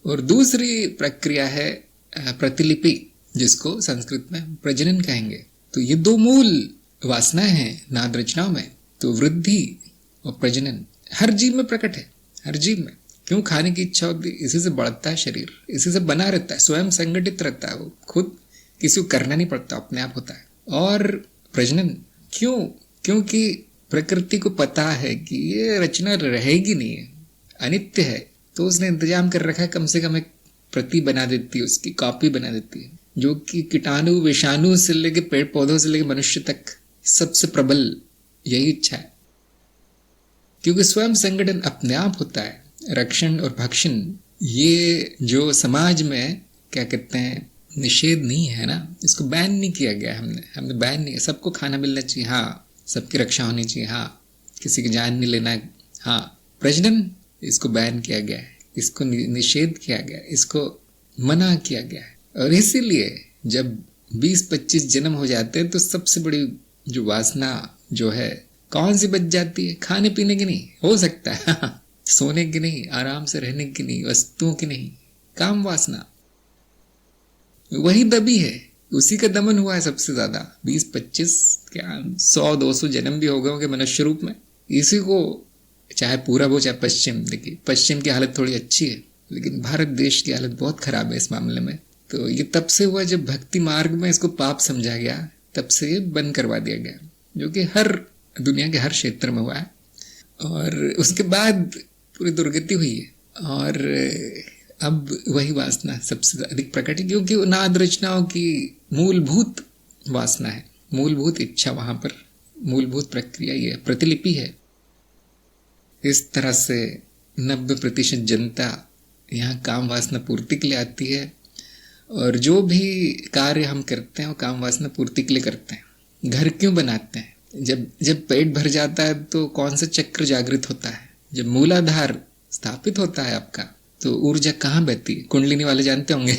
और दूसरी प्रक्रिया है प्रतिलिपि, जिसको संस्कृत में प्रजनन कहेंगे। तो ये 2 मूल वासनाएं हैं नाद रचनाओं में। तो वृद्धि और प्रजनन हर जीव में प्रकट है, हर जीव में। क्यों? खाने की इच्छा होती है, इसी से बढ़ता है शरीर, इसी से बना रहता है, स्वयं संगठित रहता है, वो खुद किसी को करना नहीं पड़ता, अपने आप होता है। और प्रजनन क्यों? क्योंकि प्रकृति को पता है कि ये रचना रहेगी नहीं है, अनित्य है, तो उसने इंतजाम कर रखा है, कम से कम एक प्रति बना देती है, उसकी कॉपी बना देती है, जो कि कीटाणु विषाणु से लेके पेड़ पौधों से लेके मनुष्य तक सबसे प्रबल यही इच्छा है। क्योंकि स्वयं संगठन अपने आप होता है। रक्षण और भक्षण ये जो समाज में क्या कहते हैं निषेध नहीं है ना, इसको बैन नहीं किया गया, हमने बैन नहीं, सबको खाना मिलना चाहिए, हाँ, सबकी रक्षा होनी चाहिए, हाँ, किसी की जान नहीं लेना है, हाँ। प्रजनन इसको बैन किया गया है, इसको निषेध किया गया है, इसको मना किया गया है। और इसीलिए जब 20-25 जन्म हो जाते हैं तो सबसे बड़ी जो वासना जो है कौन सी बच जाती है? खाने पीने की नहीं, हो सकता है सोने की नहीं, आराम से रहने की नहीं, वस्तुओं की नहीं, काम वासना वही दबी है, उसी का दमन हुआ है सबसे ज्यादा। 20-25 क्या 100-200 जन्म भी हो गए होंगे मनुष्य रूप में। इसी को चाहे पूरब हो चाहे पश्चिम, देखिए पश्चिम की हालत थोड़ी अच्छी है, लेकिन भारत देश की हालत बहुत खराब है इस मामले में। तो ये तब से हुआ जब भक्ति मार्ग में इसको पाप समझा गया, तब से ये बंद करवा दिया गया, जो कि हर दुनिया के हर क्षेत्र में हुआ है। और उसके बाद पूरी दुर्गति हुई है। और अब वही वासना सबसे अधिक प्रकट है, क्योंकि नाद रचनाओं की मूलभूत वासना है, मूलभूत इच्छा, वहां पर मूलभूत प्रक्रिया ये प्रतिलिपि है। इस तरह से 90% जनता यहाँ काम वासना पूर्ति के लिए आती है, और जो भी कार्य हम करते हैं वो काम वासना पूर्ति के लिए करते हैं। घर क्यों बनाते हैं? जब पेट भर जाता है तो कौन सा चक्र जागृत होता है? जब मूलाधार स्थापित होता है आपका, तो ऊर्जा कहाँ बहती है? कुंडलिनी वाले जानते होंगे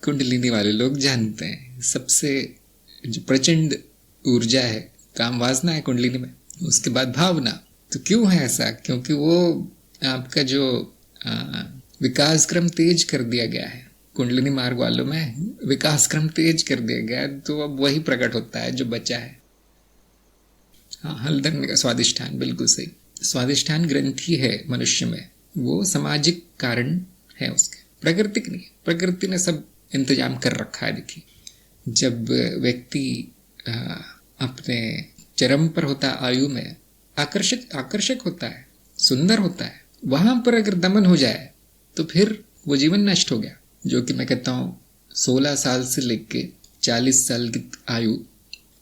कुंडलिनी वाले लोग जानते हैं, सबसे जो प्रचंड ऊर्जा है काम वासना है कुंडलिनी में, उसके बाद भावना। तो क्यों है ऐसा? क्योंकि वो आपका जो विकास क्रम तेज कर दिया गया है, कुंडलिनी मार्ग वालों में विकास क्रम तेज कर दिया गया है, तो अब वही प्रकट होता है जो बचा है। हाँ, हलदर का स्वादिष्ठान, बिल्कुल सही। स्वादिष्ठान ग्रंथि है मनुष्य में, वो सामाजिक कारण है उसके, प्राकृतिक नहीं। प्रकृति ने सब इंतजाम कर रखा है। देखिए, जब व्यक्ति अपने चरम पर होता है, आयु में आकर्षक होता है, सुंदर होता है, वहां पर अगर दमन हो जाए तो फिर वो जीवन नष्ट हो गया। जो कि मैं कहता हूँ 16 साल से लेके 40 साल की आयु,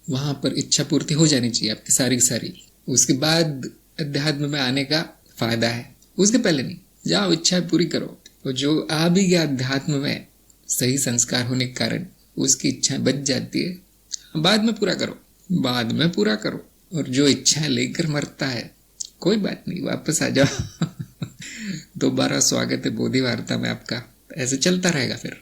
वहां पर इच्छा पूर्ति हो जानी चाहिए आपकी सारी की सारी। उसके बाद अध्यात्म में आने का फायदा है, उसके पहले नहीं। जाओ, इच्छा पूरी करो। तो जो आ भी गया अध्यात्म में, सही संस्कार होने के कारण उसकी इच्छाएं बच जाती है, बाद में पूरा करो, बाद में पूरा करो। और जो इच्छाएं लेकर मरता है, कोई बात नहीं, वापस आ जाओ। दोबारा स्वागत है बोधि वार्ता में आपका। ऐसे चलता रहेगा। फिर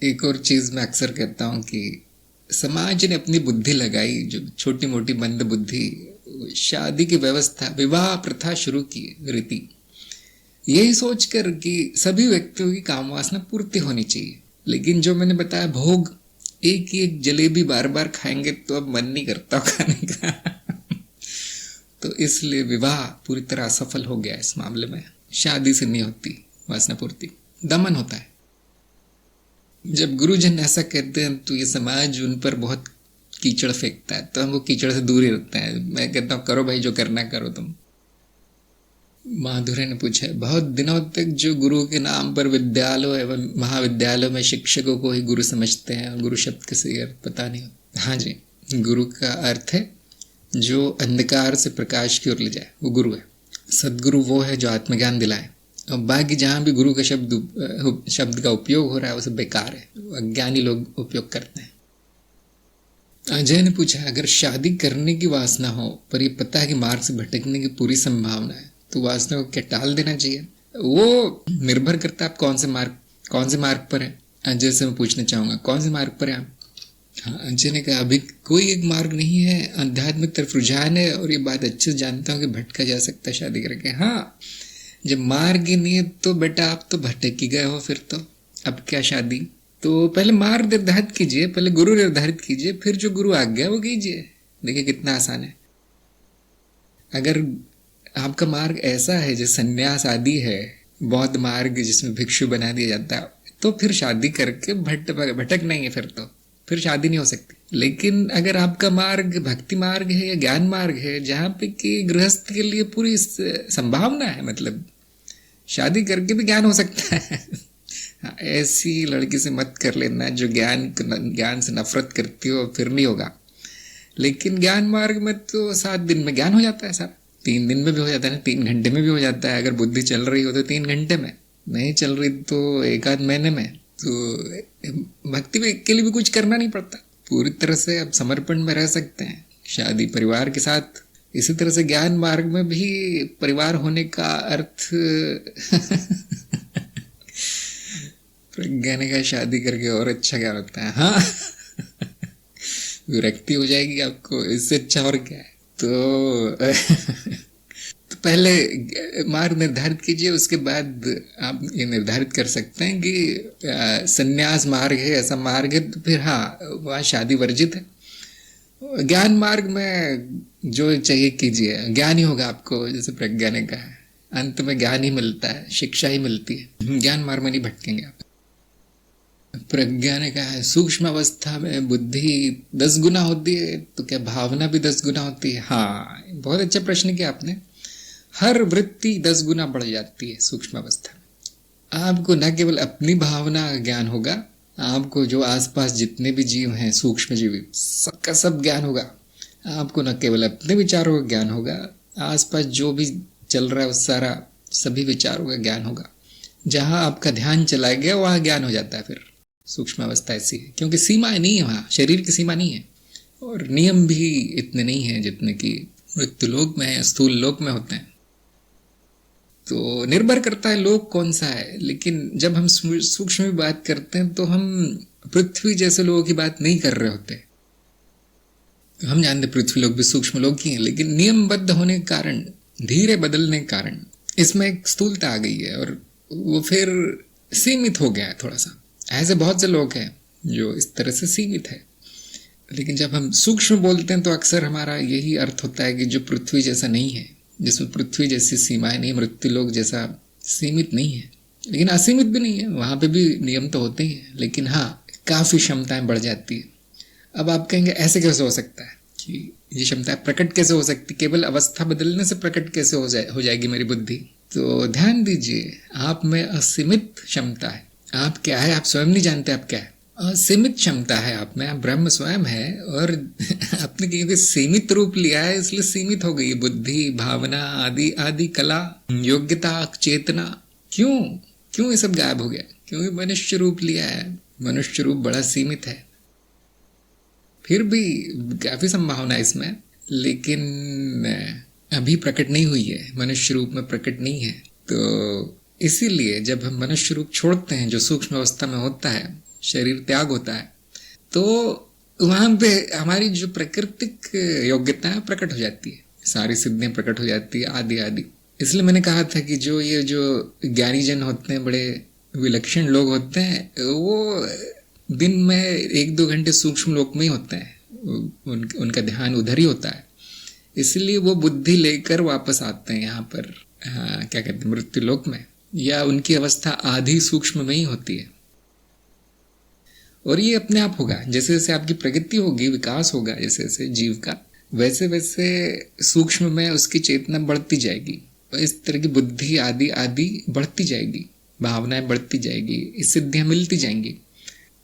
एक और चीज मैं अक्सर कहता हूं कि समाज ने अपनी बुद्धि लगाई, जो छोटी मोटी मंद बुद्धि, शादी की व्यवस्था, विवाह प्रथा शुरू की, रीति, यही सोचकर कि सभी व्यक्तियों की काम वासना पूर्ति होनी चाहिए। लेकिन जो मैंने बताया, भोग, एक ही एक जलेबी बार बार खाएंगे तो अब मन नहीं करता खाने का। तो इसलिए विवाह पूरी तरह असफल हो गया इस मामले में। शादी से नहीं होती वासना पूर्ति, दमन होता है। जब गुरुजन ऐसा कहते हैं तो ये समाज उन पर बहुत कीचड़ फेंकता है, तो हम वो कीचड़ से दूर ही रखते हैं। मैं कहता हूँ करो भाई, जो करना करो तुम। माधुर्य ने पूछा, बहुत दिनों तक जो गुरु के नाम पर विद्यालयों एवं महाविद्यालयों में शिक्षकों को ही गुरु समझते हैं, गुरु शब्द का सही अर्थ पता नहीं। हाँ जी, गुरु का अर्थ है जो अंधकार से प्रकाश की ओर ले जाए, वो गुरु है। सदगुरु वो है जो आत्मज्ञान दिलाए। और बाकी जहाँ भी गुरु का शब्द का उपयोग हो रहा है वो सब बेकार है, अज्ञानी लोग उपयोग करते हैं। अजय ने पूछा, अगर शादी करने की वासना हो पर ये पता है कि मार्ग से भटकने की पूरी संभावना है, तो वासना को क्या टाल देना चाहिए? वो निर्भर करता है आप कौन से मार्ग पर है। अजय से मैं पूछना चाहूंगा, कौन से मार्ग पर है आप? हाँ, अजय ने कहा, अभी कोई एक मार्ग नहीं है, आध्यात्मिक तरफ रुझान है, और ये बात अच्छे से जानता हूँ कि भटका जा सकता है शादी करके। हाँ, जब मार्ग ही नहीं है तो बेटा आप तो भटक ही गए हो, फिर तो अब क्या शादी? तो पहले मार्ग निर्धारित कीजिए, पहले गुरु निर्धारित कीजिए, फिर जो गुरु आ गया वो कीजिए। देखिए कितना आसान है। अगर आपका मार्ग ऐसा है जैसे संन्यास आदि है, बौद्ध मार्ग जिसमें भिक्षु बना दिया जाता है, तो फिर शादी करके भटक नहीं है, फिर शादी नहीं हो सकती। लेकिन अगर आपका मार्ग भक्ति मार्ग है या ज्ञान मार्ग है, जहाँ पे कि गृहस्थ के लिए पूरी संभावना है, मतलब शादी करके भी ज्ञान हो सकता है। हाँ, ऐसी लड़की से मत कर लेना जो ज्ञान से नफरत करती हो, फिर नहीं होगा। लेकिन ज्ञान मार्ग में तो 7 दिन में ज्ञान हो जाता है सारा, 3 दिन में भी हो जाता है, 3 घंटे में भी हो जाता है। अगर बुद्धि चल रही हो तो 3 घंटे में, नहीं चल रही तो 1 आध महीने में। तो भक्ति के लिए भी कुछ करना नहीं पड़ता, पूरी तरह से आप समर्पण में रह सकते हैं शादी परिवार के साथ। इसी तरह से ज्ञान मार्ग में भी परिवार होने का अर्थ प्रज्ञा ने कहा, शादी करके और अच्छा क्या होता है? हाँ, विरक्ति हो जाएगी आपको, इससे अच्छा और क्या है? तो पहले मार्ग निर्धारित कीजिए, उसके बाद आप ये निर्धारित कर सकते हैं कि संन्यास मार्ग है, ऐसा मार्ग है, तो फिर हाँ, वहाँ शादी वर्जित है। ज्ञान मार्ग में जो चाहिए कीजिए, ज्ञान ही होगा आपको, जैसे प्रज्ञा ने कहा, अंत में ज्ञान ही मिलता है, शिक्षा ही मिलती है। ज्ञान मार्ग में नहीं भटकेंगे आप। प्रज्ञा ने कहा है, सूक्ष्म अवस्था में बुद्धि 10 गुना होती है, तो क्या भावना भी 10 गुना होती है? हाँ, बहुत अच्छा प्रश्न किया आपने। हर वृत्ति 10 गुना बढ़ जाती है सूक्ष्म अवस्था में। आपको न केवल अपनी भावना का ज्ञान होगा, आपको जो आसपास जितने भी जीव हैं, सूक्ष्म जीव, सबका सब ज्ञान होगा। आपको न केवल अपने विचारों का ज्ञान होगा, आसपास जो भी चल रहा है उस सारा सभी विचारों का ज्ञान होगा। जहां आपका ध्यान चला गया वहां ज्ञान हो जाता है। फिर सूक्ष्म अवस्था ऐसी है, क्योंकि सीमाएं नहीं है, वहां शरीर की सीमा नहीं है, और नियम भी इतने नहीं है जितने कि मृत्युलोक में है, स्थूल लोक में होते हैं। तो निर्भर करता है लोक कौन सा है। लेकिन जब हम सूक्ष्म की बात करते हैं तो हम पृथ्वी जैसे लोगों की बात नहीं कर रहे होते। हम जानते पृथ्वी लोग भी सूक्ष्म लोग ही हैं, लेकिन नियमबद्ध होने के कारण, धीरे बदलने के कारण इसमें एक स्थूलता आ गई है, और वो फिर सीमित हो गया है थोड़ा सा। ऐसे बहुत से लोग हैं जो इस तरह से सीमित है। लेकिन जब हम सूक्ष्म बोलते हैं तो अक्सर हमारा यही अर्थ होता है कि जो पृथ्वी जैसा नहीं है, जिसमें पृथ्वी जैसी सीमाएं नहीं, मृत्युलोक जैसा सीमित नहीं है, लेकिन असीमित भी नहीं है, वहां पे भी नियम तो होते ही हैं, लेकिन हाँ काफी क्षमताएं बढ़ जाती है। अब आप कहेंगे ऐसे कैसे हो सकता है कि ये क्षमता प्रकट कैसे हो सकती, केवल अवस्था बदलने से प्रकट कैसे हो जाएगी मेरी बुद्धि? तो ध्यान दीजिए, आप में असीमित क्षमता है। आप क्या है आप स्वयं नहीं जानते आप क्या है। असीमित क्षमता है आप में, आप ब्रह्म स्वयं है, और आपने क्योंकि सीमित रूप लिया है इसलिए सीमित हो गई बुद्धि, भावना आदि आदि, कला, योग्यता, चेतना। क्यों ये सब गायब हो गया? क्योंकि मनुष्य रूप लिया है। मनुष्य रूप बड़ा सीमित है, फिर भी काफी संभावना है इसमें, लेकिन अभी प्रकट नहीं हुई है, मनुष्य रूप में प्रकट नहीं है। तो इसीलिए जब हम मनुष्य रूप छोड़ते हैं, जो सूक्ष्म अवस्था में होता है, शरीर त्याग होता है, तो वहां पे हमारी जो प्राकृतिक योग्यता है प्रकट हो जाती है, सारी सिद्धियां प्रकट हो जाती है, आदि आदि। इसलिए मैंने कहा था कि जो ज्ञानी जन होते हैं, बड़े विलक्षण लोग होते हैं, वो दिन में 1-2 घंटे सूक्ष्म लोक में ही होते हैं, उनका ध्यान उधर ही होता है। इसलिए वो बुद्धि लेकर वापस आते हैं यहाँ पर, क्या कहते हैं, मृत्यु लोक में, या उनकी अवस्था आधी सूक्ष्म में ही होती है। और ये अपने आप होगा, जैसे जैसे आपकी प्रगति होगी, विकास होगा जैसे जैसे जीव का, वैसे वैसे सूक्ष्म में उसकी चेतना बढ़ती जाएगी, इस तरह की बुद्धि आदि आदि बढ़ती जाएगी, भावनाएं बढ़ती जाएगी, सिद्धियां मिलती जाएंगी।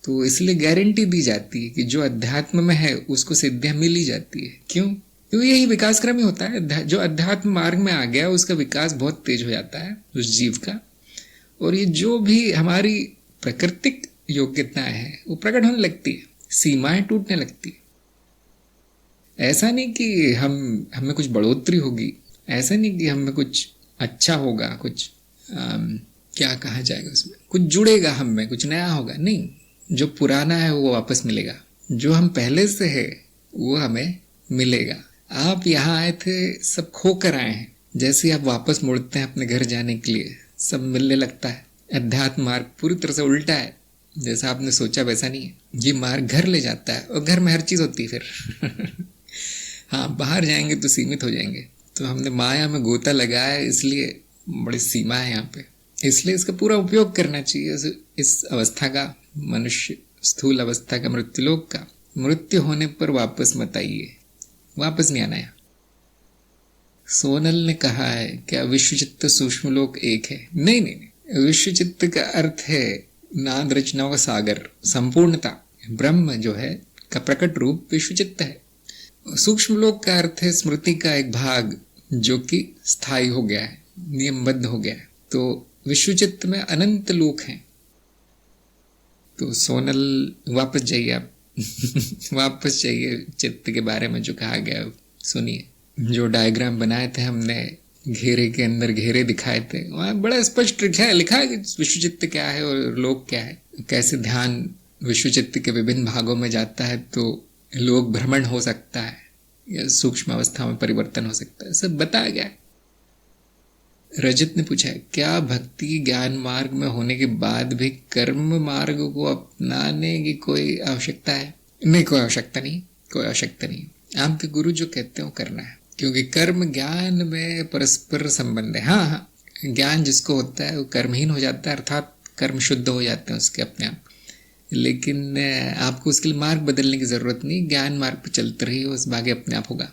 तो इसलिए गारंटी दी जाती है कि जो अध्यात्म में है उसको सिद्धियां मिल ही जाती है। क्यों यही विकास क्रम ही होता है। जो अध्यात्म मार्ग में आ गया उसका विकास बहुत तेज हो जाता है उस जीव का, और ये जो भी हमारी प्राकृतिक योग्यताएं हैं वो प्रकट होने लगती है, सीमाएं टूटने लगती है। ऐसा नहीं कि हमें कुछ बढ़ोतरी होगी, ऐसा नहीं कि हमें कुछ अच्छा होगा, कुछ क्या कहा जाएगा, उसमें कुछ जुड़ेगा, हमें कुछ नया होगा, नहीं। जो पुराना है वो वापस मिलेगा, जो हम पहले से है वो हमें मिलेगा। आप यहाँ आए थे, सब खो कर आए हैं, जैसे आप वापस मुड़ते हैं अपने घर जाने के लिए सब मिलने लगता है। अध्यात्म मार्ग पूरी तरह से उल्टा है, जैसा आपने सोचा वैसा नहीं है। ये मार्ग घर ले जाता है, और घर में हर चीज होती है फिर हाँ, बाहर जाएंगे तो सीमित हो जाएंगे। तो हमने माया में गोता लगाया है, इसलिए बड़ी सीमा है यहाँ पे, इसलिए इसका पूरा उपयोग करना चाहिए। इस अवस्था का, मनुष्य स्थूल अवस्था का, मृत्युलोक का, मृत्यु होने पर वापस मत आइए, वापस नहीं आना है। सोनल ने कहा है क्या विश्व चित्त सूक्ष्म लोक एक है? नहीं, विश्व चित्त का अर्थ है नाद रचनाओं का सागर, संपूर्णता। ब्रह्म जो है का प्रकट रूप विश्व चित्त है। सूक्ष्म लोक का अर्थ है स्मृति का एक भाग जो कि स्थायी हो गया है, नियमबद्ध हो गया है। तो विश्व चित्त में अनंत लोक हैं। तो सोनल वापस जाइए आप वापस जाइए, चित्त के बारे में जो कहा गया सुनिए। जो डायग्राम बनाए थे हमने, घेरे के अंदर घेरे दिखाए थे, वहां बड़ा स्पष्ट लिखा है कि विश्व चित्त क्या है और लोक क्या है, कैसे ध्यान विश्व चित्त के विभिन्न भागों में जाता है तो लोक भ्रमण हो सकता है या सूक्ष्म अवस्था में परिवर्तन हो सकता है, सब बताया गया है। रजत ने पूछा है क्या भक्ति ज्ञान मार्ग में होने के बाद भी कर्म मार्ग को अपनाने की कोई आवश्यकता है? नहीं, कोई आवश्यकता नहीं, कोई आवश्यकता नहीं। आपके गुरु जो कहते हैं वो करना है, क्योंकि कर्म ज्ञान में परस्पर संबंध है। हाँ, ज्ञान जिसको होता है वो कर्महीन हो जाता है, अर्थात कर्म शुद्ध हो जाते हैं उसके अपने आप। लेकिन आपको उसके लिए मार्ग बदलने की जरूरत नहीं, ज्ञान मार्ग पर चलते रहिए, उस भाग्य अपने आप होगा।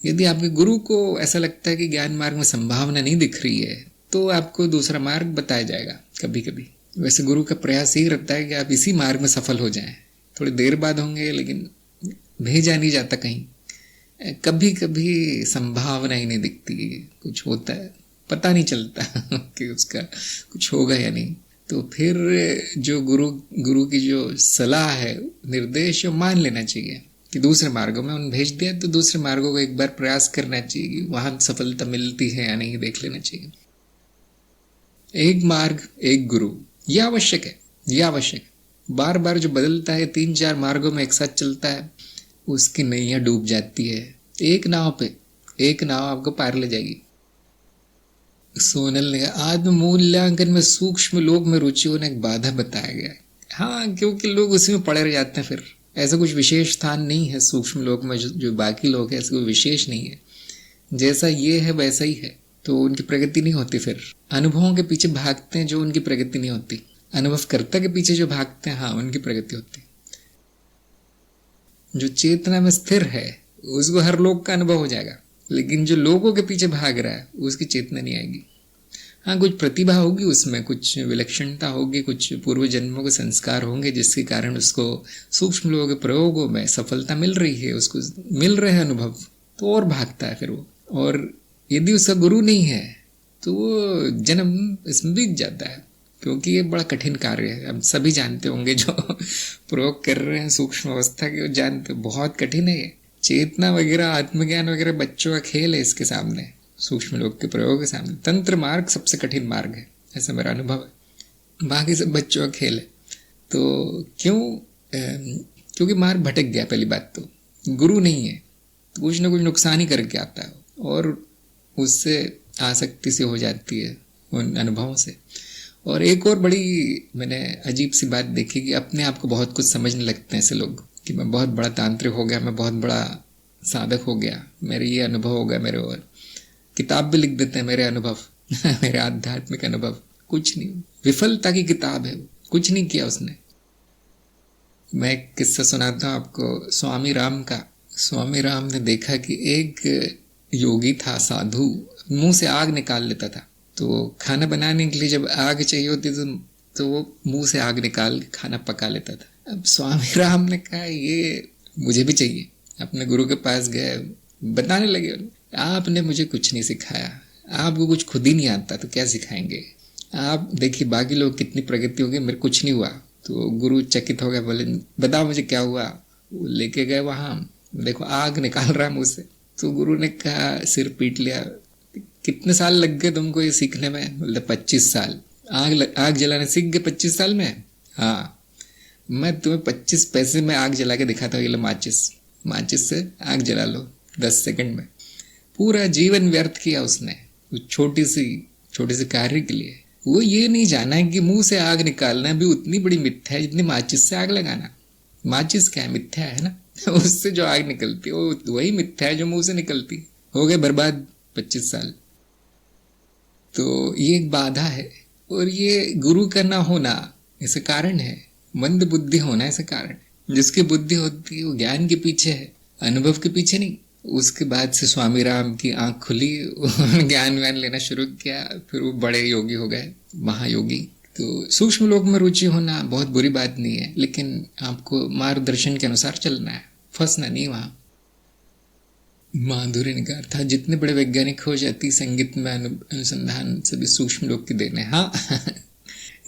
यदि आपके गुरु को ऐसा लगता है कि ज्ञान मार्ग में संभावना नहीं दिख रही है तो आपको दूसरा मार्ग बताया जाएगा कभी कभी। वैसे गुरु का प्रयास ही रहता है कि आप इसी मार्ग में सफल हो जाएं। थोड़ी देर बाद होंगे, लेकिन भेजा नहीं जाता कहीं। कभी कभी संभावना ही नहीं दिखती, कुछ होता है, पता नहीं चलता कि उसका कुछ होगा या नहीं। तो फिर जो गुरु की जो सलाह है, निर्देश, मान लेना चाहिए कि दूसरे मार्गों में उन भेज दिया तो दूसरे मार्गों को एक बार प्रयास करना चाहिए कि वहां सफलता मिलती है या नहीं, देख लेना चाहिए। एक मार्ग एक गुरु, यह आवश्यक है, यह आवश्यक है। बार बार जो बदलता है, 3-4 मार्गों में एक साथ चलता है, उसकी नैया डूब जाती है। एक नाव पे, एक नाव आपको पार ले जाएगी। सोनल ने कहा आत्म मूल्यांकन में सूक्ष्म लोक में रुचि होने एक बाधा बताया गया है। हाँ, क्योंकि लोग उसी में पड़े रह जाते हैं, फिर ऐसा कुछ विशेष स्थान नहीं है सूक्ष्म लोक में जो बाकी लोग हैं, ऐसा कोई विशेष नहीं है। जैसा ये है वैसा ही है, तो उनकी प्रगति नहीं होती। फिर अनुभवों के पीछे भागते हैं जो उनकी प्रगति नहीं होती, अनुभवकर्ता के पीछे जो भागते हैं हाँ उनकी प्रगति होती। जो चेतना में स्थिर है उसको हर लोक का अनुभव हो जाएगा, लेकिन जो लोगों के पीछे भाग रहा है उसकी चेतना नहीं आएगी। हाँ कुछ प्रतिभा होगी उसमें, कुछ विलक्षणता होगी, कुछ पूर्व जन्मों के संस्कार होंगे जिसके कारण उसको सूक्ष्म लोगों के प्रयोगों में सफलता मिल रही है, उसको मिल रहे हैं अनुभव, तो और भागता है फिर वो। और यदि उसका गुरु नहीं है तो वो जन्म इसमें बीत जाता है, क्योंकि ये बड़ा कठिन कार्य है। हम सभी जानते होंगे जो प्रयोग कर रहे हैं सूक्ष्म अवस्था के, वो जानते बहुत कठिन है ये। चेतना वगैरह आत्मज्ञान वगैरह बच्चों का खेल है इसके सामने, सूक्ष्म लोक के प्रयोग के सामने। तंत्र मार्ग सबसे कठिन मार्ग है, ऐसा मेरा अनुभव है। बाकी सब बच्चों का खेल है। तो क्योंकि मार्ग भटक गया। पहली बात तो गुरु नहीं है तो कुछ ना कुछ नुकसान ही करके आता है, और उससे आसक्ति से हो जाती है उन अनुभवों से। और एक और बड़ी मैंने अजीब सी बात देखी कि अपने आप को बहुत कुछ समझने लगते हैं ऐसे लोग कि मैं बहुत बड़ा तांत्रिक हो गया, मैं बहुत बड़ा साधक हो गया, मेरे ये अनुभव हो गया, मेरे और किताब भी लिख देते हैं मेरे अनुभव मेरे आध्यात्मिक अनुभव। कुछ नहीं, विफलता की किताब है, कुछ नहीं किया उसने। मैं एक किस्सा सुनाता हूँ आपको स्वामी राम का। स्वामी राम ने देखा कि एक योगी था, साधु, मुंह से आग निकाल लेता था। तो खाना बनाने के लिए जब आग चाहिए होती तो वो मुंह से आग निकाल के खाना पका लेता था। अब स्वामी राम ने कहा ये मुझे भी चाहिए। अपने गुरु के पास गए, बताने लगे आपने मुझे कुछ नहीं सिखाया, आपको कुछ खुद ही नहीं आता तो क्या सिखाएंगे आप, देखिए बाकी लोग कितनी प्रगति हो गई, मेरे कुछ नहीं हुआ। तो गुरु चकित हो गया, बोले बताओ मुझे क्या हुआ। वो लेके गए वहां, देखो आग निकाल रहा है मुंह से। तो गुरु ने कहा, सिर पीट लिया, कितने साल लग गए तुमको ये सीखने में? बोले 25 साल। आग जलाने सीख गए 25 साल में? हाँ, मैं तुम्हें 25 पैसे में आग जला के दिखाता हूँ, ये लो माचिस से आग जला लो 10 सेकंड में। पूरा जीवन व्यर्थ किया उसने छोटी सी कार्य के लिए। वो ये नहीं जाना है कि मुंह से आग निकालना भी उतनी बड़ी मिथ्या है जितनी माचिस से आग लगाना। माचिस क्या है? मिथ्या है ना उससे जो आग निकलती है वो वही मिथ्या है जो मुंह से निकलती। हो गए बर्बाद 25 साल। तो ये एक बाधा है, और ये गुरु का ना होना ऐसे कारण है, मंद बुद्धि होना ऐसे कारण। जिसकी बुद्धि होती है वो ज्ञान के पीछे है, अनुभव के पीछे नहीं। उसके बाद से स्वामी राम की आंख खुली, ज्ञान व्यान लेना शुरू किया, फिर वो बड़े योगी हो गए, महायोगी। तो सूक्ष्म लोक में रुचि होना बहुत बुरी बात नहीं है, लेकिन आपको मार्गदर्शन के अनुसार चलना है, फंसना नहीं वहां। माधुरी ने कहा था जितने बड़े वैज्ञानिक हो जाती, संगीत में अनुसंधान सभी सूक्ष्म लोक की देन है। हाँ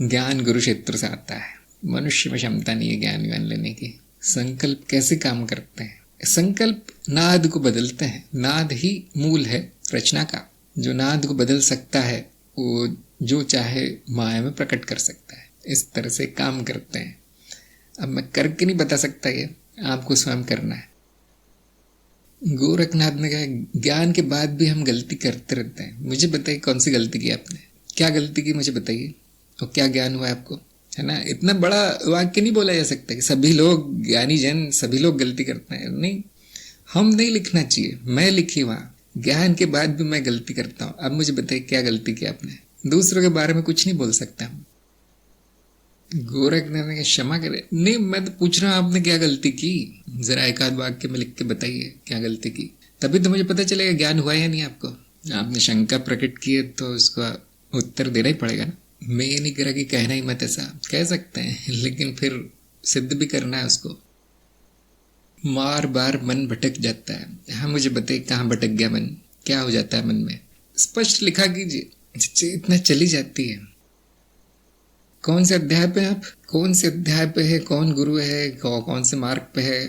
ज्ञान गुरु क्षेत्र से आता है, मनुष्य में क्षमता नहीं है ज्ञान व्यान लेने की। संकल्प कैसे काम करते हैं? संकल्प नाद को बदलते हैं, नाद ही मूल है रचना का। जो नाद को बदल सकता है वो जो चाहे माया में प्रकट कर सकता है। इस तरह से काम करते हैं। अब मैं करके नहीं बता सकता, ये आपको स्वयं करना है। गोरखनाथ ने कहा ज्ञान के बाद भी हम गलती करते रहते हैं। मुझे बताइए कौन सी गलती की आपने, क्या गलती की मुझे बताइए, और क्या ज्ञान हुआ आपको, है ना। इतना बड़ा वाक्य नहीं बोला जा सकता कि सभी लोग ज्ञानी जन सभी लोग गलती करते हैं। नहीं, हम नहीं लिखना चाहिए, मैं लिखी वहां ज्ञान के बाद भी मैं गलती करता हूं। अब मुझे बताइए क्या गलती की आपने। दूसरों के बारे में कुछ नहीं बोल सकता हम। गोरखनाथ ने क्षमा करे, नहीं मैं तो पूछ रहा हूं आपने क्या गलती की, जरा एक आध वाक्य में लिख के बताइए क्या गलती की, तभी तो मुझे पता चलेगा ज्ञान हुआ या नहीं आपको। आपने शंका प्रकट की है तो उसका उत्तर देना ही पड़ेगा ना। मैं ये नहीं कह रहा कि कहना ही मत, ऐसा कह सकते हैं लेकिन फिर सिद्ध भी करना है उसको। बार बार मन भटक जाता है। हाँ मुझे बताइए कहाँ भटक गया मन, क्या हो जाता है मन में, स्पष्ट लिखा कीजिए। चेतना चली जाती है। कौन से अध्याय पे आप, कौन से अध्याय पे है, कौन गुरु है, कौन से मार्ग पे है,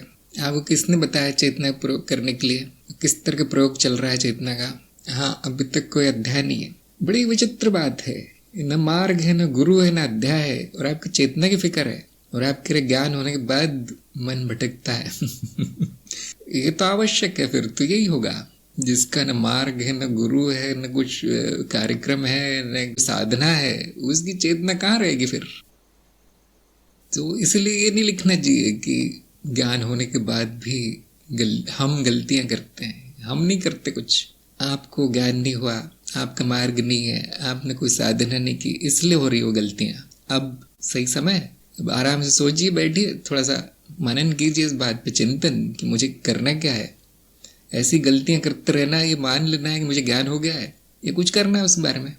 आपको किसने बताया चेतना प्रयोग करने के लिए, किस तरह का प्रयोग चल रहा है चेतना का। हाँ अभी तक कोई अध्याय नहीं है। बड़ी विचित्र बात है, न मार्ग है, न गुरु है, न अध्याय है, और आपकी चेतना की फिक्र है, और आपके ज्ञान होने के बाद मन भटकता है ये तो आवश्यक है। फिर तो यही होगा जिसका न मार्ग है, न गुरु है, न कुछ कार्यक्रम है, न साधना है, उसकी चेतना कहाँ रहेगी फिर। तो इसलिए ये नहीं लिखना चाहिए कि ज्ञान होने के बाद भी हम गलतियां करते हैं। हम नहीं करते कुछ, आपको ज्ञान नहीं हुआ, आपका मार्ग नहीं है, आपने कोई साधना नहीं की, इसलिए हो रही वो गलतियां। अब सही समय है, अब आराम से सोचिए, बैठिए, थोड़ा सा मनन कीजिए इस बात पे, चिंतन कि मुझे करना क्या है। ऐसी गलतियां करते रहना है, ये मान लेना है कि मुझे ज्ञान हो गया है, ये कुछ करना है उस बारे में।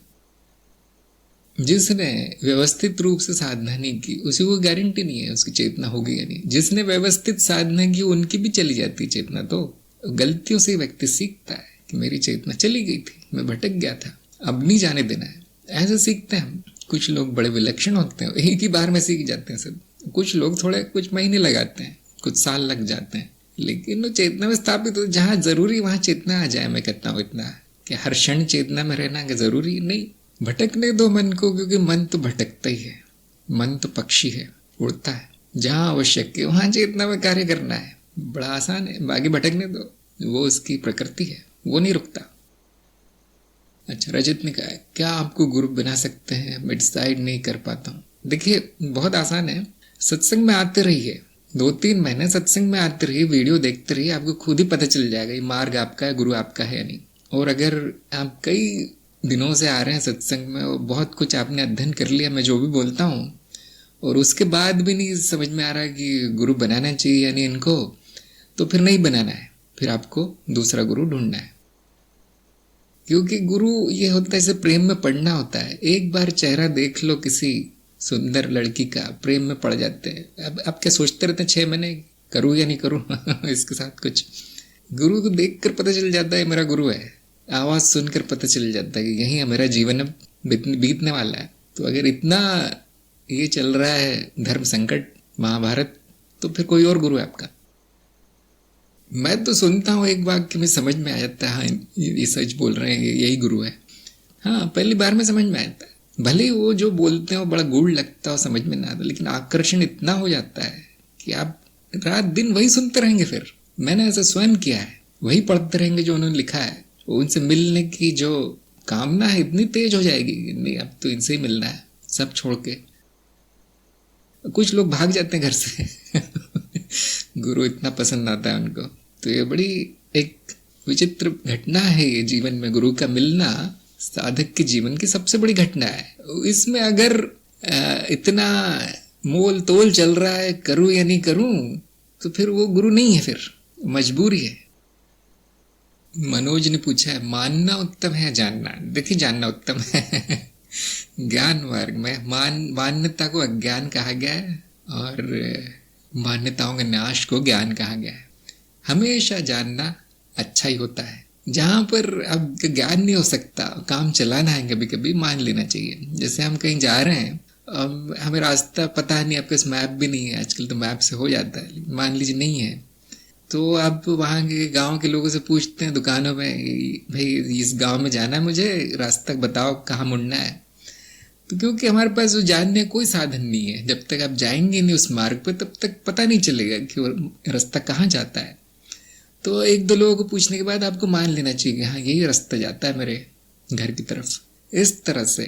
जिसने व्यवस्थित रूप से साधना नहीं की उसी को गारंटी नहीं है उसकी चेतना होगी या नहीं। जिसने व्यवस्थित साधना की उनकी भी चली जाती है चेतना। तो गलतियों से व्यक्ति सीखता है कि मेरी चेतना चली गई थी, मैं भटक गया था, अब नहीं जाने देना है। ऐसे सीखते हैं हम। कुछ लोग बड़े विलक्षण होते हैं, एक ही बार में सीख जाते हैं सब। कुछ लोग थोड़े कुछ महीने लगाते हैं, कुछ साल लग जाते हैं, लेकिन वो चेतना में स्थापित हो, जहाँ जरूरी वहां चेतना आ जाए। मैं कहता हूँ इतना कि हर क्षण चेतना में रहना जरूरी नहीं। भटकने दो मन को, क्योंकि मन तो भटकता ही है। मन तो पक्षी है, उड़ता है। जहां आवश्यक है वहां चेतना में कार्य करना है, बड़ा आसान है। बाकी भटकने दो, वो उसकी प्रकृति है, वो नहीं रुकता। अच्छा, रजत ने कहा क्या आपको गुरु बना सकते हैं? मैं डिसाइड नहीं कर पाता हूँ। देखिए बहुत आसान है, सत्संग में आते रहिए, 2-3 महीने सत्संग में आते रहिए, वीडियो देखते रहिए, आपको खुद ही पता चल जाएगा ये मार्ग आपका है, गुरु आपका है या नहीं। और अगर आप कई दिनों से आ रहे हैं सत्संग में और बहुत कुछ आपने अध्ययन कर लिया, मैं जो भी बोलता हूँ, और उसके बाद भी नहीं समझ में आ रहा कि गुरु बनाना चाहिए यानी इनको, तो फिर नहीं बनाना है, फिर आपको दूसरा गुरु ढूंढना है। क्योंकि गुरु ये होता है जैसे प्रेम में पड़ना होता है। एक बार चेहरा देख लो किसी सुंदर लड़की का, प्रेम में पड़ जाते हैं। अब आप क्या सोचते रहते हैं 6 महीने करूँ या नहीं करूँ इसके साथ कुछ। गुरु को देख कर पता चल जाता है मेरा गुरु है, आवाज सुनकर पता चल जाता है कि यही मेरा जीवन अब बीतने वाला है। तो अगर इतना ये चल रहा है धर्म संकट, महाभारत, तो फिर कोई और गुरु है आपका। मैं तो सुनता हूँ एक वाक्य में समझ में आ जाता है, हाँ ये सच बोल रहे हैं, यही गुरु है। हाँ, पहली बार में समझ में आ जाता है। भले ही वो जो बोलते हैं वो बड़ा गूढ़ लगता है, समझ में ना आता, लेकिन आकर्षण इतना हो जाता है कि आप रात दिन वही सुनते रहेंगे। फिर मैंने ऐसा स्वयं किया है, वही पढ़ते रहेंगे जो उन्होंने लिखा है। उनसे मिलने की जो कामना है इतनी तेज हो जाएगी, नहीं अब तो इनसे ही मिलना है, सब छोड़ के। कुछ लोग भाग जाते हैं घर से गुरु इतना पसंद आता है उनको। तो ये बड़ी एक विचित्र घटना है ये जीवन में, गुरु का मिलना साधक के जीवन की सबसे बड़ी घटना है। इसमें अगर इतना मोल तोल चल रहा है करूं या नहीं करूं, तो फिर वो गुरु नहीं है, फिर मजबूरी है। मनोज ने पूछा है मानना उत्तम है जानना? देखिए जानना उत्तम है ज्ञान मार्ग में मान्यता को अज्ञान कहा गया है और मान्यताओं के नाश को ज्ञान कहा गया है। हमेशा जानना अच्छा ही होता है। जहां पर अब ज्ञान नहीं हो सकता, काम चलाना है, कभी कभी मान लेना चाहिए। जैसे हम कहीं जा रहे हैं, अब हमें रास्ता पता नहीं, आपके पास मैप भी नहीं है, आजकल तो मैप से हो जाता है, मान लीजिए नहीं है, तो आप वहाँ के गांव के लोगों से पूछते हैं दुकानों में, भाई इस गांव में जाना है मुझे, रास्ता बताओ कहाँ मुड़ना है। तो क्योंकि हमारे पास वो जानने का कोई साधन नहीं है, जब तक आप जाएंगे नहीं उस मार्ग पर तब तक पता नहीं चलेगा कि वो रास्ता कहाँ जाता है। तो 1-2 लोगों को पूछने के बाद आपको मान लेना चाहिए कि हाँ यही रास्ता जाता है मेरे घर की तरफ। इस तरह से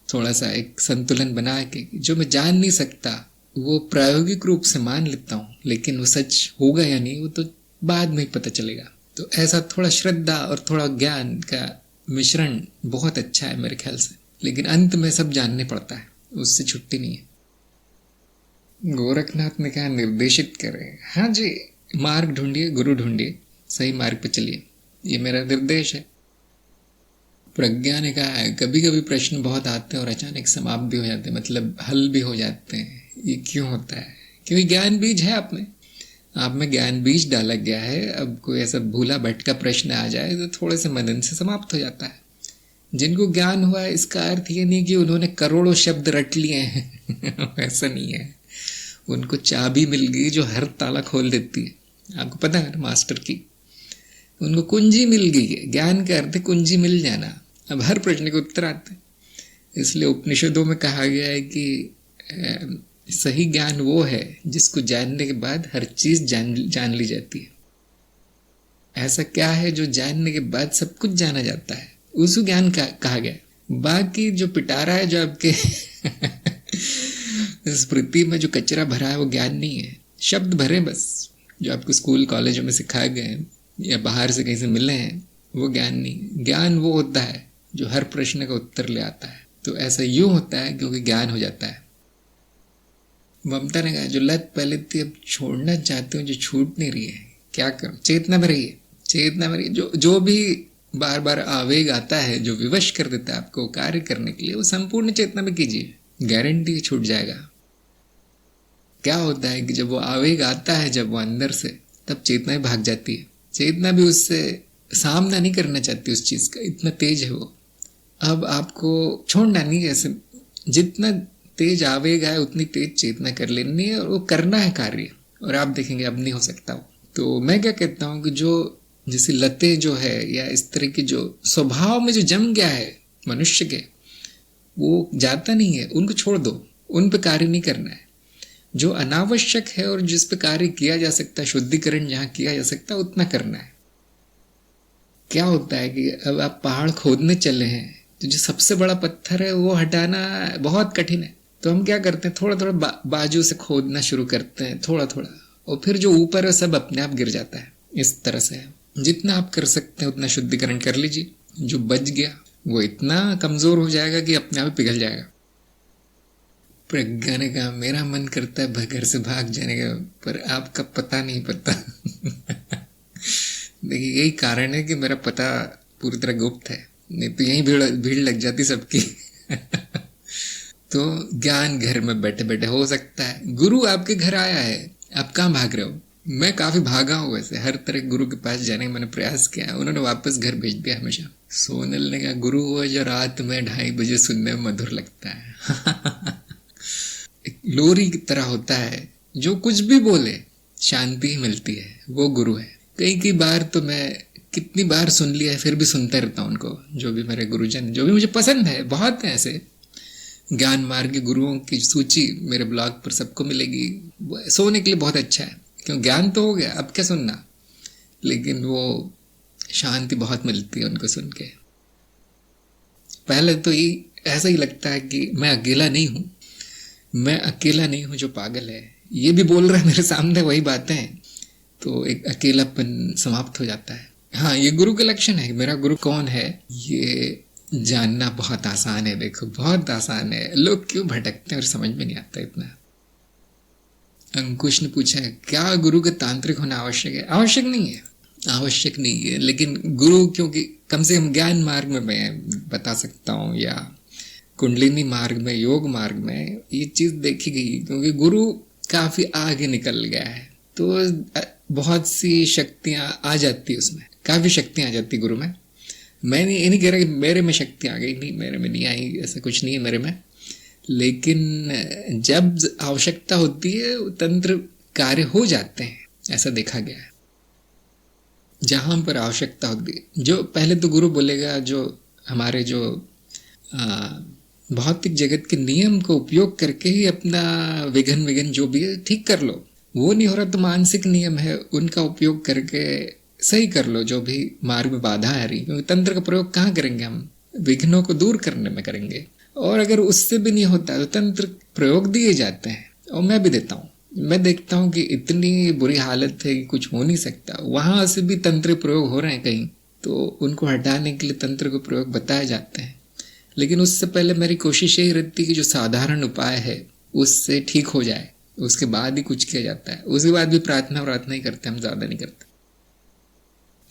थोड़ा सा एक संतुलन बना के, जो मैं जान नहीं सकता वो प्रायोगिक रूप से मान लेता हूँ, लेकिन वो सच होगा या नहीं वो तो बाद में पता चलेगा। तो ऐसा थोड़ा श्रद्धा और थोड़ा ज्ञान का मिश्रण बहुत अच्छा है मेरे ख्याल से, लेकिन अंत में सब जानने पड़ता है, उससे छुट्टी नहीं है। गोरखनाथ ने कहा निर्देशित करें। हाँ जी, मार्ग ढूंढिए, गुरु ढूंढिए, सही मार्ग पे चलिए, ये मेरा निर्देश है। प्रज्ञा ने कहा है कभी कभी प्रश्न बहुत आते हैं और अचानक समाप्त भी हो जाते हैं, मतलब हल भी हो जाते हैं। ये क्यों होता है? क्योंकि ज्ञान बीज है आप में ज्ञान बीज डाला गया है। अब कोई ऐसा भूला भटका प्रश्न आ जाए तो थोड़े से मनन से समाप्त हो जाता है। जिनको ज्ञान हुआ है इसका अर्थ ये नहीं कि उन्होंने करोड़ों शब्द रट लिए हैं ऐसा नहीं है। उनको चाबी मिल गई जो हर ताला खोल देती है। आपको पता है मास्टर की, उनको कुंजी मिल गई है। ज्ञान का अर्थ है कुंजी मिल जाना, अब हर प्रश्न के उत्तर आते हैं। इसलिए उपनिषदों में कहा गया है कि सही ज्ञान वो है जिसको जानने के बाद हर चीज जान ली जाती है। ऐसा क्या है जो जानने के बाद सब कुछ जाना जाता है, उसको ज्ञान कहा गया। बाकी जो पिटारा है, जो आपके स्मृति में जो कचरा भरा है, वो ज्ञान नहीं है। शब्द भरे बस, जो आपको स्कूल कॉलेजों में सिखाए गए हैं या बाहर से कहीं से मिले हैं, वो ज्ञान नहीं। ज्ञान वो होता है जो हर प्रश्न का उत्तर ले आता है। तो ऐसा यूं होता है क्योंकि ज्ञान हो जाता है। ममता ने कहा जो लत पहले थी अब छोड़ना चाहते हो, जो छूट नहीं रही है, क्या करो? चेतना में रहिए, चेतना में रहिए। जो भी बार बार आवेग आता है जो विवश कर देता है आपको कार्य करने के लिए, वो संपूर्ण चेतना में कीजिए, गारंटी छूट जाएगा। क्या होता है कि जब वो आवेग आता है, जब वो अंदर से, तब चेतना भी भाग जाती है। चेतना भी उससे सामना नहीं करना चाहती उस चीज का, इतना तेज है वो। अब आपको छोड़ना नहीं है, ऐसे जितना तेज आवेग है उतनी तेज चेतना कर लेनी है और वो करना है कार्य, और आप देखेंगे अब नहीं हो सकता हो। तो मैं क्या कहता हूँ कि जो जैसे लतें जो है या इस तरह की जो स्वभाव में जो जम गया है मनुष्य के, वो जाता नहीं है, उनको छोड़ दो, उन पे कार्य नहीं करना है। जो अनावश्यक है और जिस पे कार्य किया जा सकता है, शुद्धिकरण जहां किया जा सकता है, उतना करना है। क्या होता है कि अब आप पहाड़ खोदने चले हैं तो जो सबसे बड़ा पत्थर है वो हटाना बहुत कठिन है। तो हम क्या करते हैं, थोड़ा थोड़ा बाजू से खोदना शुरू करते हैं, थोड़ा थोड़ा, और फिर जो ऊपर है सब अपने आप गिर जाता है। इस तरह से जितना आप कर सकते हैं उतना शुद्धिकरण कर लीजिए। जो बच गया वो इतना कमजोर हो जाएगा कि अपने आप पिघल जाएगा। प्रज्ञा ने कहा मेरा मन करता है घर से भाग जाने का, पर आपका पता नहीं पता। देखिए यही कारण है कि मेरा पता पूरी तरह गुप्त है, नहीं तो यही भीड़ लग जाती सबकी। तो ज्ञान घर में बैठे बैठे हो सकता है। गुरु आपके घर आया है, आप कहाँ भाग रहे हो? मैं काफी भागा हूँ वैसे, हर तरह गुरु के पास जाने का मैंने प्रयास किया है, उन्होंने वापस घर भेज दिया हमेशा। सोनल ने कहा गुरु हुआ जो रात में 2:30 बजे सुनने में मधुर लगता है। एक लोरी की तरह होता है, जो कुछ भी बोले शांति ही मिलती है, वो गुरु है। कई बार तो मैं कितनी बार सुन लिया है, फिर भी सुनता रहता हूँ उनको, जो भी मेरे गुरुजन, जो भी मुझे पसंद है। बहुत है ऐसे ज्ञान मार्ग के गुरुओं की सूची मेरे ब्लॉग पर सबको मिलेगी। सोने के लिए बहुत अच्छा है, क्यों ज्ञान तो हो गया, अब क्या सुनना, लेकिन वो शांति बहुत मिलती है उनको सुन के। पहले तो ये ऐसा ही लगता है कि मैं अकेला नहीं हूँ, मैं अकेला नहीं हूँ जो पागल है, ये भी बोल रहा है मेरे सामने वही बातें हैं, तो एक अकेलापन समाप्त हो जाता है। हाँ, ये गुरु का लक्षण है। मेरा गुरु कौन है ये जानना बहुत आसान है। देखो बहुत आसान है, लोग क्यों भटकते हैं और समझ में नहीं आता इतना। अंकुश ने पूछा है क्या गुरु का तांत्रिक होना आवश्यक है? आवश्यक नहीं है, आवश्यक नहीं है, लेकिन गुरु क्योंकि कम से कम ज्ञान मार्ग में मैं बता सकता हूँ, या कुंडलिनी मार्ग में, योग मार्ग में ये चीज देखी गई, क्योंकि गुरु काफी आगे निकल गया है, तो बहुत सी शक्तियां आ जाती है उसमें, काफी शक्तियां आ जाती गुरु में। मैं ये नहीं कह रहा कि मेरे में शक्ति आ गई, नहीं, मेरे में नहीं आई, ऐसा कुछ नहीं है मेरे में, लेकिन जब आवश्यकता होती है तंत्र कार्य हो जाते हैं, ऐसा देखा गया है। जहां पर आवश्यकता होती है, जो पहले तो गुरु बोलेगा जो हमारे जो भौतिक जगत के नियम को उपयोग करके ही अपना विघन जो भी है ठीक कर लो, वो नहीं हो रहा तो मानसिक नियम है उनका उपयोग करके सही कर लो, जो भी मार्ग में बाधा आ रही। क्योंकि तंत्र का प्रयोग कहाँ करेंगे हम? विघ्नों को दूर करने में करेंगे। और अगर उससे भी नहीं होता तो तंत्र प्रयोग दिए जाते हैं, और मैं भी देता हूँ। मैं देखता हूँ कि इतनी बुरी हालत है कि कुछ हो नहीं सकता, वहां से भी तंत्र प्रयोग हो रहे हैं कहीं, तो उनको हटाने के लिए तंत्र को प्रयोग बताए जाते हैं। लेकिन उससे पहले मेरी कोशिश यही रहती है कि जो साधारण उपाय है उससे ठीक हो जाए, उसके बाद ही कुछ किया जाता है। उसके बाद भी प्रार्थना ही करते, हम ज्यादा नहीं करते।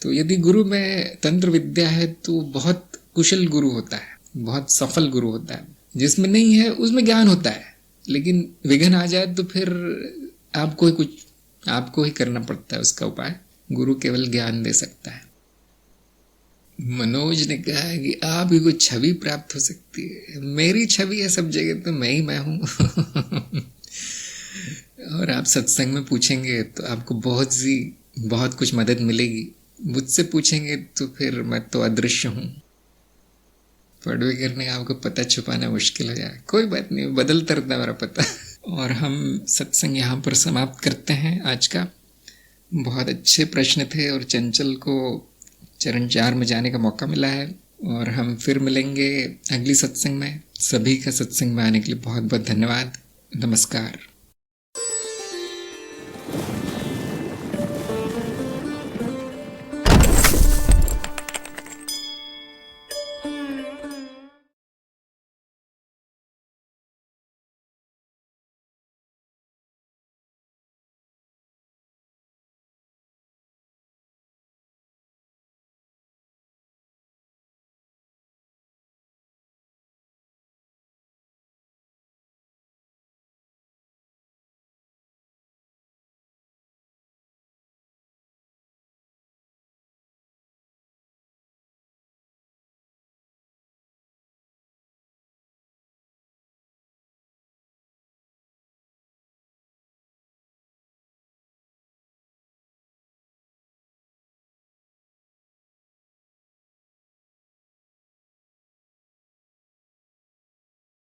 तो यदि गुरु में तंत्र विद्या है तो बहुत कुशल गुरु होता है, बहुत सफल गुरु होता है। जिसमें नहीं है उसमें ज्ञान होता है, लेकिन विघ्न आ जाए तो फिर आपको ही करना पड़ता है उसका उपाय। गुरु केवल ज्ञान दे सकता है। मनोज ने कहा है कि आप ही को छवि प्राप्त हो सकती है। मेरी छवि है सब जगह, तो मैं ही मैं हूं। और आप सत्संग में पूछेंगे तो आपको बहुत कुछ मदद मिलेगी। मुझसे पूछेंगे तो फिर मैं तो अदृश्य हूं। पढ़वे करने आपको पता छुपाना मुश्किल हो जाए, कोई बात नहीं, बदलता रहता मेरा पता। और हम सत्संग यहाँ पर समाप्त करते हैं आज का। बहुत अच्छे प्रश्न थे और चंचल को चरण 4 में जाने का मौका मिला है, और हम फिर मिलेंगे अगली सत्संग में। सभी का सत्संग में आने के लिए बहुत बहुत धन्यवाद। नमस्कार।